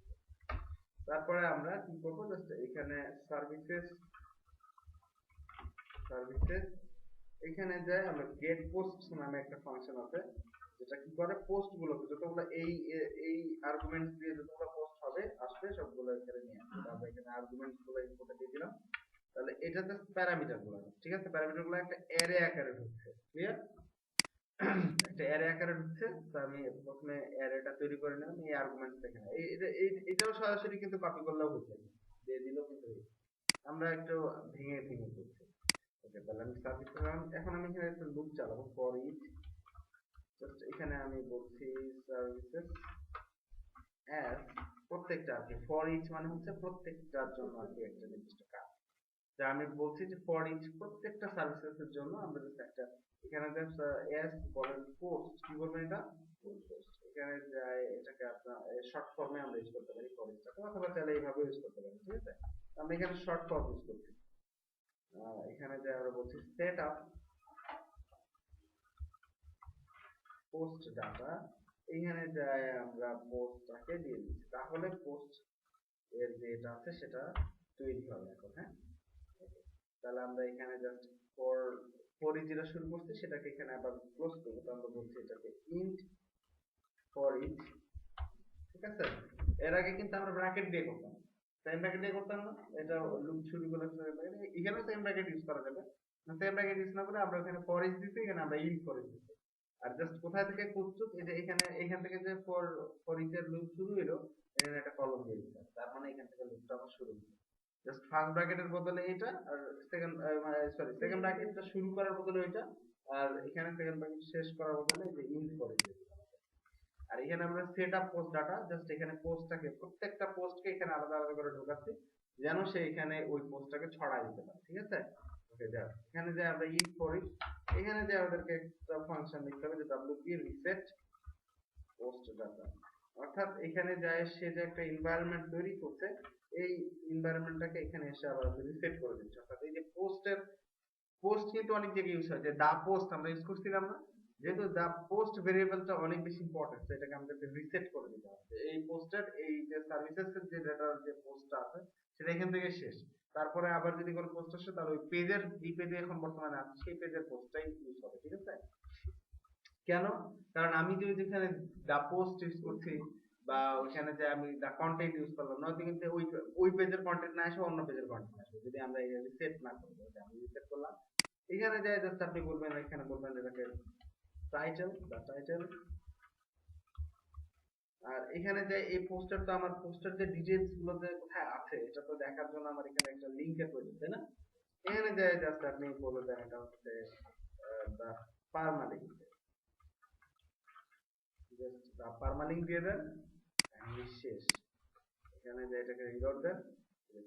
তারপরে আমরা কি করব? জাস্ট এখানে সার্ভিসেস, সার্ভিসেস এখানে যায় আমরা গেট পোস্ট নামে একটা ফাংশন আছে, যেটা কি করে পোস্ট গুলোকে যতগুলো এই আর্গুমেন্টস দিয়ে যতগুলো পোস্ট হবে আসবে সবগুলো এখানে নিয়ে আসবে। আমরা এখানে আর্গুমেন্টস গুলো ইনপুটে দিয়ে দিলাম। তাহলে এটা জাস্ট প্যারামিটার গুলো, ঠিক আছে? প্যারামিটার গুলো একটা অ্যারে আকারে ঢুকছে, ক্লিয়ার? একটা অ্যারে আকারে ঢুকছে। তো আমি প্রথমে অ্যারেটা তৈরি করে নিলাম, এই আর্গুমেন্টস এখানে এটাও সরাসরি কিন্তু কপি করলেও হচ্ছে, দিয়ে দিলেও কিন্তু হচ্ছে। আমরা একটু ভেঙে ভেঙে করছি। ওকে, তাহলে আমি সার্ভিস করলাম। এখন আমি এখানে একটা লুপ চালাবো, ফর ইচ। জাস্ট এখানে আমি বলছি সার্ভিসেস অ্যাজ, প্রত্যেকটা আর কি, ফর ইচ মানে হচ্ছে প্রত্যেকটার জন্য আর কি একটা নির্দিষ্ট কাজ। যা আমি বলছি যে ফর ইচ প্রত্যেকটা সার্ভিসেস এর জন্য আমরা জাস্ট একটা এখানে জাস্ট এস বলেন পোস্ট, কি বলবেন এটা? পোস্ট। এখানে যায় এটাকে আপনার শর্ট ফর্মে আমরা ইউজ করতে পারি ফর ইচটাকে, অথবা চাইলে এইভাবে ইউজ করতে পারি, ঠিক আছে? আমরা এখানে শর্ট ফর্ম ইউজ করছি। এখানে যে আমরা বলছি সেট আপ পোস্ট ডাটা, এইখানে যায় আমরা পোস্টটাকে দিয়ে দিচ্ছি, তাহলে পোস্ট এর যে এটা আছে সেটা তৈরি হবে এখন। হ্যাঁ, তাহলে আমরা এখানে জাস্ট ফর ফর যেটা শুরু করছি সেটাকে এখানে আবার ক্লোজ করবো। তো আমরা বলছি এটাকে ইন্ট ফর ইচ, ঠিক আছে? এর আগে কিন্তু আমরা ব্র্যাকেট দিয়ে করতাম, সেম ব্র্যাকেট দিয়ে করতাম না, এটা লুপ শুরু করে এখানেও সেম ব্র্যাকেট ইউজ করা যাবে। সেম ব্র্যাকেট ইউজ না করে আমরা ওখানে ফর ইচ দিচ্ছি, এখানে আমরা ইন্ট ফর ইচ দিচ্ছি। আর জাস্ট কোথায় থেকে করছো, এই যে এখানে, এখান থেকে যে ফর ফর ইচ এর লুপ শুরু হলো, এখানে একটা কলম দিয়ে দিলাম, তার মানে এখান থেকে লুপটা আবার শুরু হলো। জাস্ট ফার্স্ট ব্র্যাকেটের বদলে এটা, আর সেকেন্ড সরি সেকেন্ড ব্র্যাকেটটা শুরু করার বদলে এটা, আর এখানে সেকেন্ড ব্র্যাকেট শেষ করার বদলে যে ইন্ট করে দিলাম। আর এখানে আমরা set up post data, just এখানে পোস্টটাকে প্রত্যেকটা পোস্টকে এখানে আলাদা আলাদা করে ঢোকাচ্ছি, যেন সে এখানে ওই পোস্টটাকে ছড়াই দিতে পারে, ঠিক আছে? ওকে, যা এখানে যে আমরা ইফ করি, এখানে যে আমাদেরকে একটা ফাংশন লিখতে হবে যে wp reset পোস্ট ডাটা, অর্থাৎ এখানে যায় সে যে একটা এনভায়রনমেন্ট তৈরি করছে, এই এনভায়রনমেন্টটাকে এখানে এসে আবার রিসেট করে দিচ্ছে। অর্থাৎ এই যে পোস্টের, পোস্ট কিন্তু অনেক জায়গায় ইউজ হয়, যে দা পোস্ট আমরা ইউজ করছিলাম না, যেহেতু দা পোস্ট ভেরিয়েবলটা অনেক বেশি ইম্পর্টেন্ট, এটাকে আমাদেরকে রিসেট করে দিতে হবে। এই পোস্টের এই যে সার্ভিসেস এর যে ডেটার যে পোস্টটা আছে সেটা এখান থেকে শেষ। তারপরে আবার যদি কোনো পোস্ট আসে তাহলে ওই পেজের, যে পেজে এখন বর্তমানে আছে সেই পেজের পোস্টটাই ইউজ হবে, ঠিক আছে? কেন? কারণ আমি যদি যেখানে দা পোস্ট ইউজ করছি বা ওইখানে যে আমি দা কন্টেন্ট ইউজ করলাম, নয়তো কিন্তু ওই ওই পেজের কন্টেন্ট না এসে অন্য পেজের কন্টেন্ট আসবে, যদি আমরা রিসেট না করি। আমি রিসেট করলাম, এখানে যাই জাস্ট আপনি বলবেন, এখানে বলবেন এটাকে টাইটেল, দা টাইটেল। আর এখানে যে এই পোস্টার, তো আমার পোস্টার যে ডিটেইলস গুলো যে কোথায় আছে এটা তো দেখার জন্য আমার এখানে একটা লিংকের প্রয়োজন, তাই না? এখানে যাই জাস্ট আপনি বলে দেন এটা হচ্ছে দা পারমালিঙ্ক, জাস্ট দা পারমালিঙ্ক দিয়ে দেন, শেষ। এখানে যে এটাকে রিলোড দেন,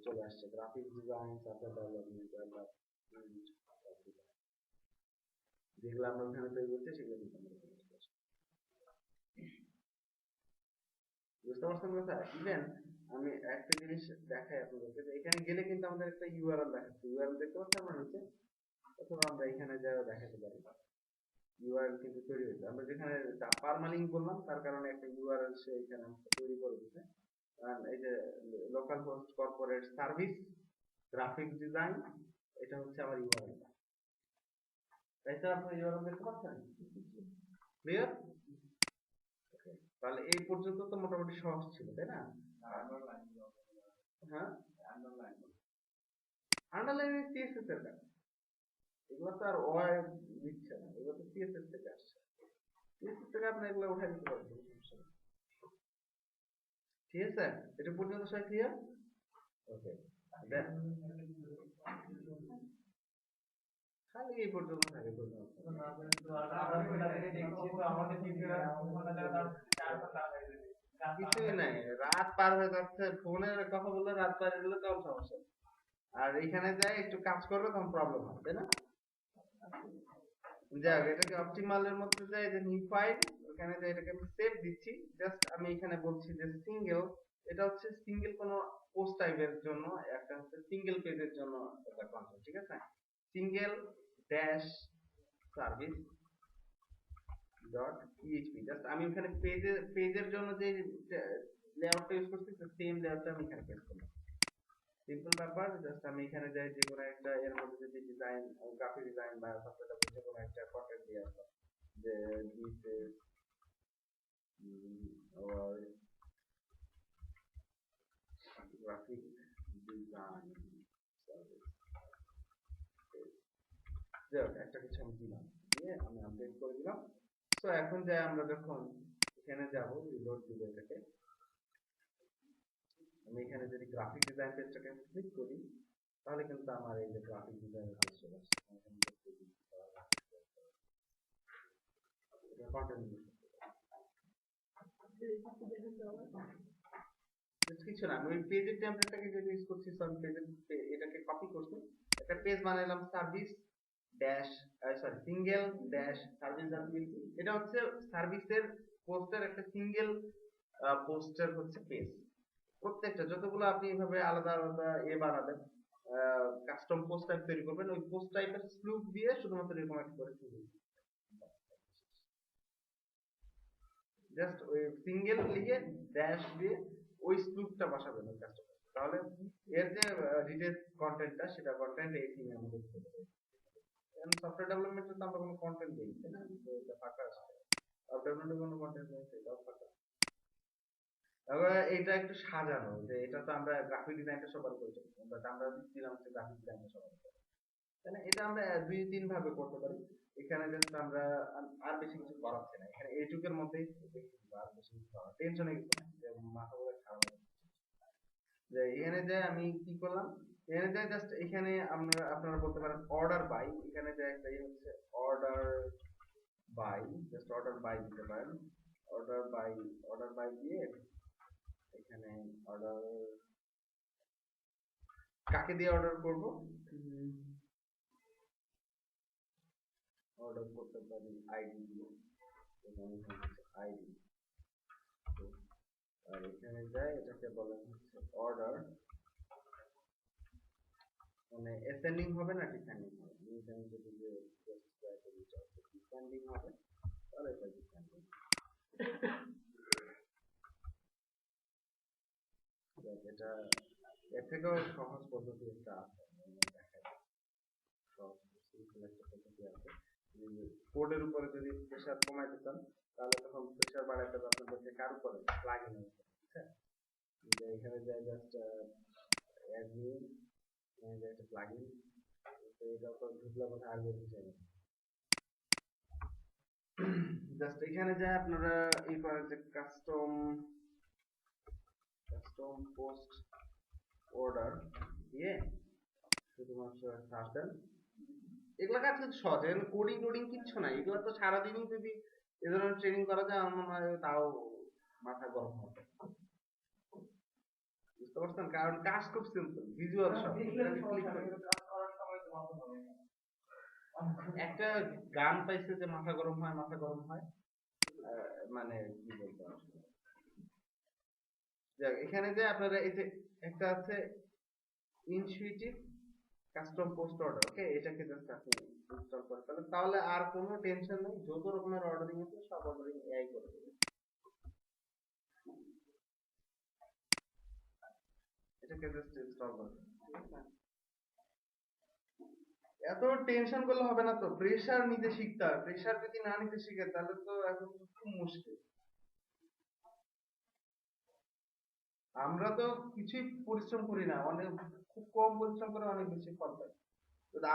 চলে আসছে গ্রাফিক ডিজাইন, সফটওয়্যার ডেভেলপমেন্ট, যেগুলো আমরা ওখানে তৈরি করছি সেগুলো কিন্তু আমরা বুঝতে পারছেন কথা? ইভেন আমি একটা জিনিস দেখাই আপনাদেরকে, যে এখানে গেলে কিন্তু আমাদের একটা ইউআরএল দেখাচ্ছে, ইউআরএল দেখতে পাচ্ছেন আমরা নিচে, অথবা আমরা এখানে যাও দেখাতে পারি, ইউআরএল কিন্তু তৈরি হয়েছে। আমরা যেখানে পারমালিঙ্ক বললাম তার কারণে একটা ইউআরএল সে এখানে আমাকে তৈরি করে দিচ্ছে। এই যে local host corporate service graphic design, এটা হচ্ছে আমার ইউআরএল। তাই তো আপনি ইউআরএল দেখতে পাচ্ছেন, ক্লিয়ার? তাহলে এই পর্যন্ত তো মোটামুটি সহজ ছিল, তাই না? হ্যাঁ, আন্ডারলাইন সিএসএস এর কাজ। এগুলো তো আর ওআই দিচ্ছে না, এগুলো তো সিএসএস থেকে আসছে। সিএসএস থেকে আপনি এগুলো উঠাই দিতে পারবেন, কোনো সমস্যা নেই। ঠিক আছে, এটা পর্যন্ত সবাই ক্লিয়ার? ওকে, খালি এই পর্যন্ত থাকে পর্যন্ত। কিছুই নাই, রাত পার হয়ে যাচ্ছে, ফোনে কথা বললে রাত পার হয়ে গেলে তখন সমস্যা, আর এখানে যাই একটু কাজ করবে তখন প্রবলেম হয়, তাই না? যাক, এটাকে অপটিমালের মধ্যে যাই, যে নিউ ফাইল, ওখানে যাই এটাকে আমি সেভ দিচ্ছি। জাস্ট আমি এখানে বলছি যে সিঙ্গেল, এটা হচ্ছে সিঙ্গেল কোন পোস্ট টাইপের জন্য, একটা হচ্ছে সিঙ্গেল পেজের জন্য একটা কন্টেন্ট, ঠিক আছে? Single dash service dot PHP, just আমি এখানে পেজের জন্য যে লেআউটটা ইউজ করছি সেম লেআউটটা আমি এখানে পেস্ট করলাম। সিম্পল ব্যাপার, জাস্ট আমি এখানে যাই যে কোনো একটা এর মধ্যে যদি ডিজাইন, গ্রাফিক ডিজাইন বা সফটওয়্যার যে কোনো একটা কন্টেন্ট দিয়ে আসলাম, যে this is our graphic design service, যাক একটা কিছু আমি দিলাম, দিয়ে আমি আপডেট করে দিলাম। সো এখন যাই আমরা যখন এখানে যাব রিলোড দিব এটাকে, আমি এখানে যদি গ্রাফিক ডিজাইন পেজটাকে ক্লিক করি, তাহলে কিন্তু আমার এই যে গ্রাফিক ডিজাইনের পেজ চলে আসছে। এখানে দেখতে দিচ্ছি কন্টেন্ট কিছু না, আমি ওই পেজের টেমপ্লেটটাকে যেটা ইউজ করছি, সব পেজের এটাকে কপি করছি, একটা পেজ বানাইলাম service dash, sorry single dash service dot PHP. এটা হচ্ছে সার্ভিসের পোস্টের একটা সিঙ্গেল পোস্টের হচ্ছে পেজ। প্রত্যেকটা যতগুলো আপনি এভাবে আলাদা আলাদা বানাবেন, কাস্টম পোস্ট টাইপ তৈরি করবেন, ওই পোস্ট টাইপের স্লুপ দিয়ে শুধুমাত্র এরকম একটা করে শুরু, জাস্ট ওই সিঙ্গেল লিখে ড্যাশ দিয়ে ওই স্লুপটা বসাবেন ওই কাস্টমার, তাহলে এর যে ডিটেইলস কন্টেন্টটা, সেটা কন্টেন্ট এই থিম এর মধ্যে চলে যাবে। এখন সফটওয়্যার ডেভেলপমেন্টে তো আমরা কোনো কন্টেন্ট দেই না, তো এটা ফাঁকা আছে। ওয়েব ডেভেলপমেন্টে কোনো কন্টেন্ট নেই, সেটাও ফাঁকা। তবে এটা একটু সাজানো, যে এটা তো আমরা গ্রাফিক ডিজাইনটা সবার করতে, বাট আমরা দিচ্ছিলাম হচ্ছে গ্রাফিক ডিজাইনটা সবার করতে, তাহলে এটা আমরা দুই তিন ভাবে করতে পারি। এখানে জাস্ট আমরা আর বেশি কিছু করাচ্ছি না, এখানে এইটুকের মধ্যেই আর বেশি কিছু করার টেনশনে কিছু নাই, যে মাথা বলে খারাপ হবে। যে এখানে যে আমি কি করলাম, এখানে যে জাস্ট এখানে আপনারা বলতে পারেন অর্ডার বাই, এখানে যে একটা হচ্ছে order by, just order by দিতে পারেন। অর্ডার বাই, অর্ডার বাই দিয়ে এখানে অর্ডার কাকে দিয়ে অর্ডার করব, অর্ডার করতে পারি আইডি দিয়ে, আইডি, আর এখানে যাই এটাকে বলা হচ্ছে অর্ডার, মানে অ্যাসেন্ডিং হবে না ডিসেন্ডিং হবে, আমি যদি যে ডিসেন্ডিং হবে তাহলে এটা ডিসেন্ডিং। এটা এর থেকেও সহজ পদ্ধতি একটা আছে, সহজ সিম্পল একটা পদ্ধতি আছে। কোডের উপরে যদি প্রেসার কমাইতে চান, তাহলে তখন প্রেসার বাড়াইতে হবে আপনাদের কার উপরে, প্লাগইনের উপরে, ঠিক আছে? এখানে যাই জাস্ট অ্যাডমিন, একটা প্লাগইন, তো এটা উপর ঢুকলে বোধহয় আর বের হয়ে যাবে। জাস্ট এখানে যাই আপনারা এই করেন যে কাস্টম পোস্ট অর্ডার দিয়ে শুধুমাত্র সার্চ দেন। এগুলো কাজ কিন্তু সহজ, এখানে কোডিং টোডিং কিচ্ছু নাই, এগুলো তো সারাদিনই যদি এ ধরনের ট্রেনিং করা যায় আমার মনে হয় তাও মাথা গরম হবে। বুঝতে পারছেন, কারণ কাজ খুব সিম্পল, ভিজুয়াল সব একটা গান পাইছে যে মাথা গরম হয়, মাথা গরম হয়, মানে কি বলবো আসলে। যাক, এখানে যে আপনারা এই যে একটা আছে ইনটুইটিভ কাস্টম পোস্ট অর্ডার, ওকে, এটাকে জাস্ট আপনি ইনস্টল করে ফেলেন, তাহলে আর কোনো টেনশন নেই, যত রকমের অর্ডারিং আছে সব অর্ডারিং এআই করে দেবে। এটাকে জাস্ট ইনস্টল করবেন, এত টেনশন করলে হবে না তো, প্রেসার নিতে শিখতে হবে, প্রেসার যদি না নিতে শিখে তাহলে তো এখন খুব মুশকিল। আমরা তো কিছুই পরিশ্রম করি না, অনেক খুব কম পরিশ্রম করে অনেক বেশি ফল পাই।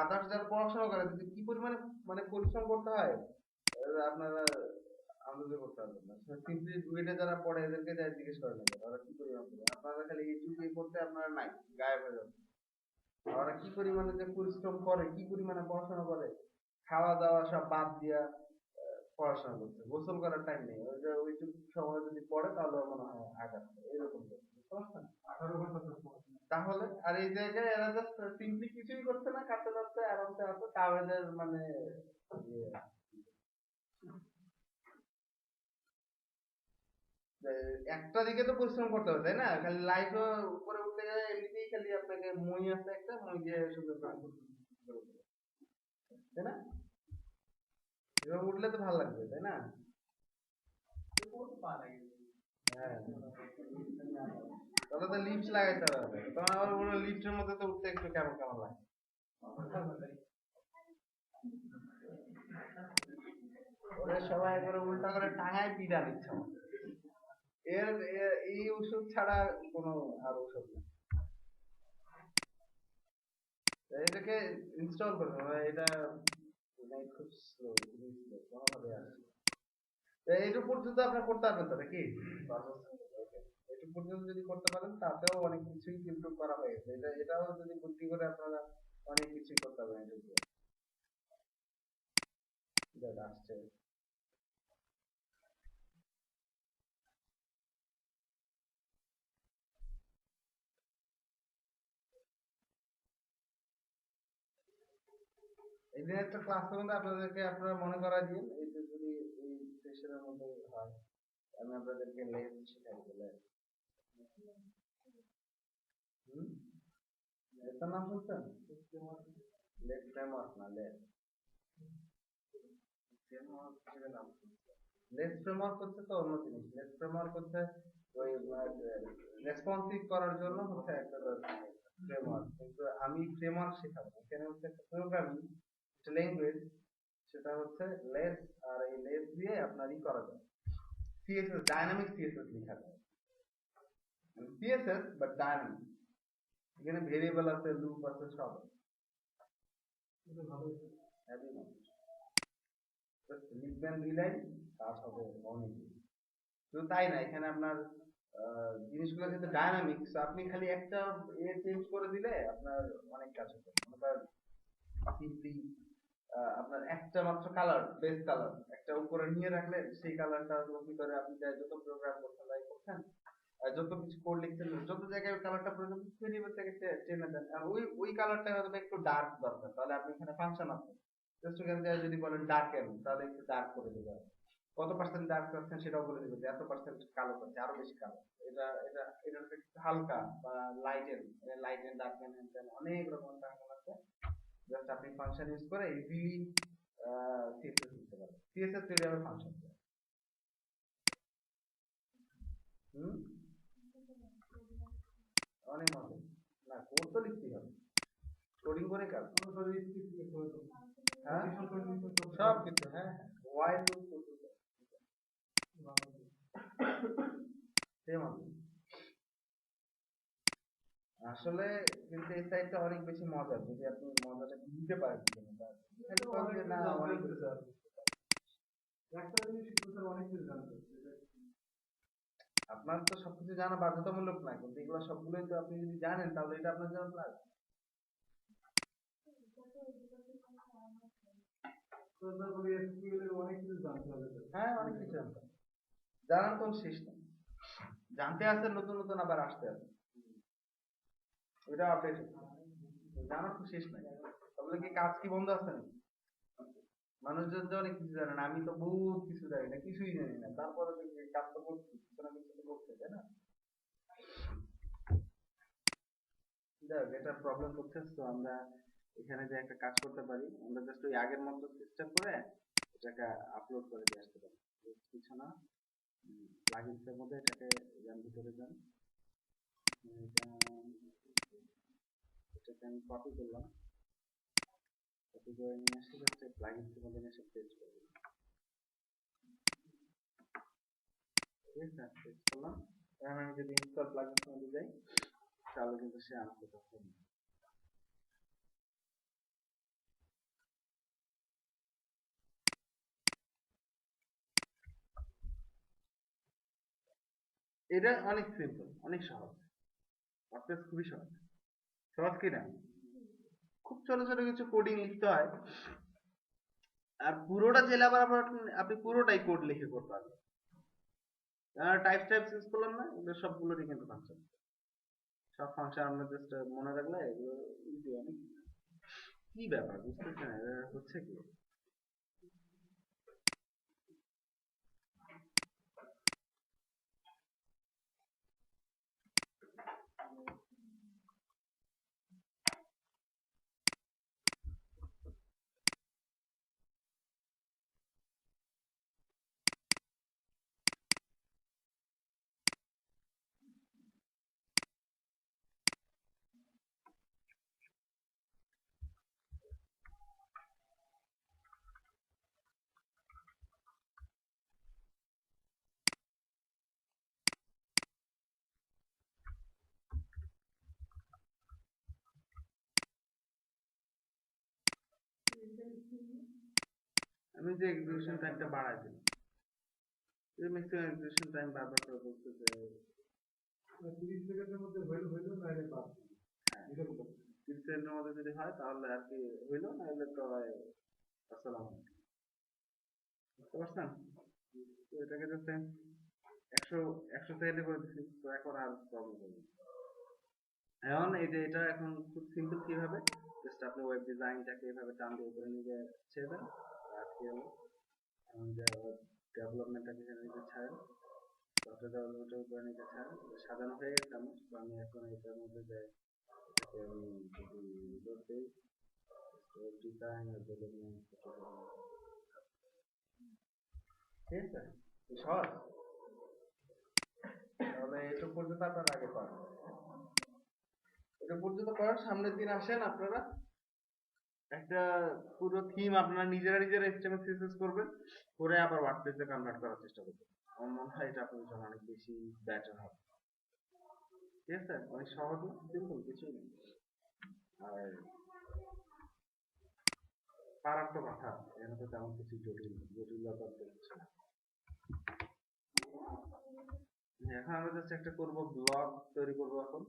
আদার্স যারা পড়াশোনা করে তাদের কি পরিমাণে মানে পরিশ্রম করতে হয় আপনারা আন্দাজে করতে পারবেন না। সিম্পলি ডুয়েটে যারা পড়ে এদেরকে যাই জিজ্ঞেস করে নেবে ওরা কি পরিমাণ করে, আপনারা খালি এইটুকু করতে আপনারা নাই গায়েব হয়ে যাবে। ওরা কি পরিমাণে যে পরিশ্রম করে, কি পরিমাণে পড়াশোনা করে, খাওয়া দাওয়া সব বাদ দিয়া পড়াশোনা করছে, গোসল করার টাইম নেই, ওই যে ওইটুকু সময় যদি পড়ে তাহলে ওর মনে হয় আঘাত করে, এরকম করে। বুঝতে পারছেন? 18 ঘন্টা তো পড়াশোনা। তাহলে আর এই জায়গায় এরা জাস্ট সিম্পলি কিছুই করছে না, কাছে যাচ্ছে আরামসে আছে, তাও এদের মানে ইয়ে, একটা দিকে তো পরিশ্রম করতে হবে তাই না, খালি লাইফ উপরে উঠতে গেলে এমনিতেই খালি আপনাকে মই আছে একটা মই দিয়ে সুন্দর করে তাই না, এভাবে উঠলে তো ভালো লাগবে তাই না। হ্যাঁ, তাহলে তো লিফট লাগাইতে হবে, তখন আবার পুরো লিফটের মধ্যে তো উঠতে একটু কেমন কেমন লাগে। ওরে সবাই করে উল্টা করে টাঙায় পিডা দিচ্ছে আমাদের। এই ওষুধ ছাড়া কোনো আর ওষুধ নেই। এটাকে ইনস্টল করতে হবে, এটা মানে খুব স্লো, খুবই স্লো, কোনোভাবে আসছে। এইটুকু পর্যন্ত আপনার করতে পারবেন তো নাকি? এইটুকু পর্যন্ত যদি করতে পারেন তাতেও অনেক কিছুই ইমপ্রুভ করা হয়েছে, এটাও যদি বুদ্ধি করে আপনারা অনেক কিছুই করতে পারবেন এটা দিয়ে। যেটা আসছে এই দিন একটা ক্লাসের মধ্যে আপনাদেরকে আপনারা মনে করাই দিন, এই যে যদি এই সেশনের মধ্যে হয় আমি আপনাদেরকে লেস শেখাই দিলে। হুম, এটার নাম শুনছেন? লেস ফ্রেমওয়ার্ক না লেস ফ্রেমওয়ার্ক হিসেবে নাম শুনছেন। লেস ফ্রেমওয়ার্ক হচ্ছে তো অন্য জিনিস, লেস ফ্রেমওয়ার্ক হচ্ছে ওই রেসপন্সিভ করার জন্য হচ্ছে একটা ফ্রেমওয়ার্ক, কিন্তু আমি ফ্রেমওয়ার্ক শেখাবো না। এখানে হচ্ছে একটা প্রোগ্রামিং, একটা ল্যাঙ্গুয়েজ, সেটা হচ্ছে লেস, আর এই লেস দিয়ে আপনার ই করা যায় সিএসএস, ডাইনামিক সিএসএস লেখা যায়, সিএসএস বাট ডাইনামিক, এখানে ভেরিয়েবল আছে, লুপ আছে, সব আছে। এটা ভালো হ্যাভি নলেজ, লিখবেন 2 লাইন, কাজ হবে অনেক। শুধু তাই না, এখানে আপনার জিনিসগুলো যেহেতু ডায়নামিক, আপনি খালি একটা চেঞ্জ করে দিলে আপনার অনেক কাজ হবে। মনে করেন সিম্পলি আপনার একটা মাত্র কালার, বেস কালার একটা উপরে নিয়ে রাখলে সেই কালারটা কি করে আপনি চাই যত প্রোগ্রাম করতে তাই করছেন, যত কিছু কোড লিখছেন, যত জায়গায় কালারটা প্রয়োজন ভেরিয়েবল থেকে টেনে দেন, আর ওই কালারটা হয়তো একটু ডার্ক দরকার, তাহলে আপনি এখানে ফাংশন আছে, জাস্ট ওখানে যদি বলেন ডার্কেন তাহলে একটু ডার্ক করে দেবেন, কত পার্সেন্ট ডার্ক করছেন সেটাও বলে দিবে যে এত পার্সেন্ট কালো করছে, আরো বেশি কালো, এটা একটু হালকা বা লাইটেন ডার্কেন, অনেক রকম ফাংশন আছে, জাস্ট আপনি ফাংশন ইউজ করে ইজিলি সিএসএস লিখতে পারেন, সিএসএস তৈরি হবে ফাংশন। হুম, অনেক মজা, না কোড তো লিখতেই হবে, কোডিং করে কাজ, হ্যাঁ সব কিছু, হ্যাঁ হ্যাঁ ওয়াইল লুপ সেম আছে। আসলে কিন্তু এই সাইডটা অনেক বেশি মজার, যদি আপনি মজাটা নিতে পারেন জীবনে, খালি কম যে না অনেক কিছু আছে। একটা জিনিস শিখতে স্যার অনেক কিছু জানতে হবে। আপনার তো সবকিছু জানা বাধ্যতামূলক না, কিন্তু এগুলো সবগুলোই তো আপনি যদি জানেন তাহলে এটা আপনার জন্য প্লাস। অনেক কিছু জানতে হবে, হ্যাঁ অনেক কিছু জানতে হবে, জানার কোনো শেষ নেই, জানতে আসতে নতুন নতুন আবার আসতে আছে, ওইটা আপডেট জানার তো শেষ নাই, তাহলে কি কাজ কি বন্ধ আছে নাকি? মানুষজন তো অনেক কিছু জানে না, আমি তো বহুত কিছু জানি না, কিছুই জানি না, তারপরে দেখি কাজ তো করছি, কিছু না কিছু তো করছে তাই না। যাই হোক, এটা প্রবলেম করছে, তো আমরা এখানে যে একটা কাজ করতে পারি, আমরা জাস্ট ওই আগের মতো সিস্টেম করে এটাকে আপলোড করে দিয়ে আসতে পারি, কিছু না, প্লাগইনসের মধ্যে এটাকে যান, ভিতরে যান, এটা এটাকে আমি কপি করলাম, কপি করে নিয়ে এসে জাস্ট প্লাগইনসের মধ্যে এসে পেস্ট করে দিলাম, ঠিক আছে, পেস্ট করলাম। এখন আমি যদি ইনস্টল প্লাগইনস মধ্যে যাই তাহলে কিন্তু সে আমাকে তখন এটা অনেক সিম্পল, অনেক সহজ, ওয়ার্ডপ্রেস খুবই সহজ। সহজ কি না? খুব ছোট ছোট কিছু কোডিং লিখতে হয়, আর পুরোটা চাইলে আবার আপনি পুরোটাই কোড লিখে করতে পারবেন। টাইপ টাইপ ইউজ করলাম না, এগুলো সবগুলোরই কিন্তু ফাংশন। সব ফাংশন আমরা জাস্ট মনে রাখলে এগুলো ইজি অনেক। কি ব্যাপার বুঝতেছি না, এটা হচ্ছে কি? আমি যে এক্সিকিউশন টাইমটা বাড়াই দিই, ম্যাক্সিমাম এক্সিকিউশন টাইম বারবার করে বলতে যে 30 সেকেন্ডের মধ্যে হইলো না হলে বাদ। হ্যাঁ, 30 সেকেন্ডের মধ্যে যদি হয় তাহলে আর কি হইলো, না হলে তো আসসালাম আলাইকুম। বুঝতে পারছেন? তো এটাকে জাস্ট 100 সেকেন্ডে করে দিচ্ছি, তো এখন আর প্রবলেম হবে না। এখন এই যে এটা এখন খুব সিম্পল কিভাবে, জাস্ট আপনি ওয়েব ডিজাইনটাকে এভাবে টান দিয়ে উপরে নিয়ে ছেড়ে দেন, আর কি হলো যে ডেভেলপমেন্টটাকে এখানে নিচে ছাড়েন, সফটওয়্যার ডেভেলপমেন্টের উপরে নিচে ছাড়েন, সাজানো হয়ে গেছে আমার। তো আমি এখন এটার মধ্যে যাই, এটাকে আমি যদি রিলোড দিই, ওয়েব ডিজাইন আর ডেভেলপমেন্ট, ঠিক আছে? সহজ। তাহলে এটুকু পর্যন্ত আপনারা আগে করেন, এটা পর্যন্ত করার সামনের দিন আসেন আপনারা একটা পুরো থিম আপনারা নিজেরা নিজেরা HTML CSS করবেন, করে আবার ওয়ার্ডপ্রেসে কনভার্ট করার চেষ্টা করবেন। আমার মনে হয় এটা আপনাদের জন্য অনেক বেশি বেটার হবে। ঠিক আছে? অনেক সহজ না, সিম্পল কিছুই নেই। আর পারার তো কথা, এখানে তো তেমন কিছু জটিলতা তো হচ্ছে না। এখন আমরা জাস্ট একটা করব, ব্লগ তৈরি করব এখন।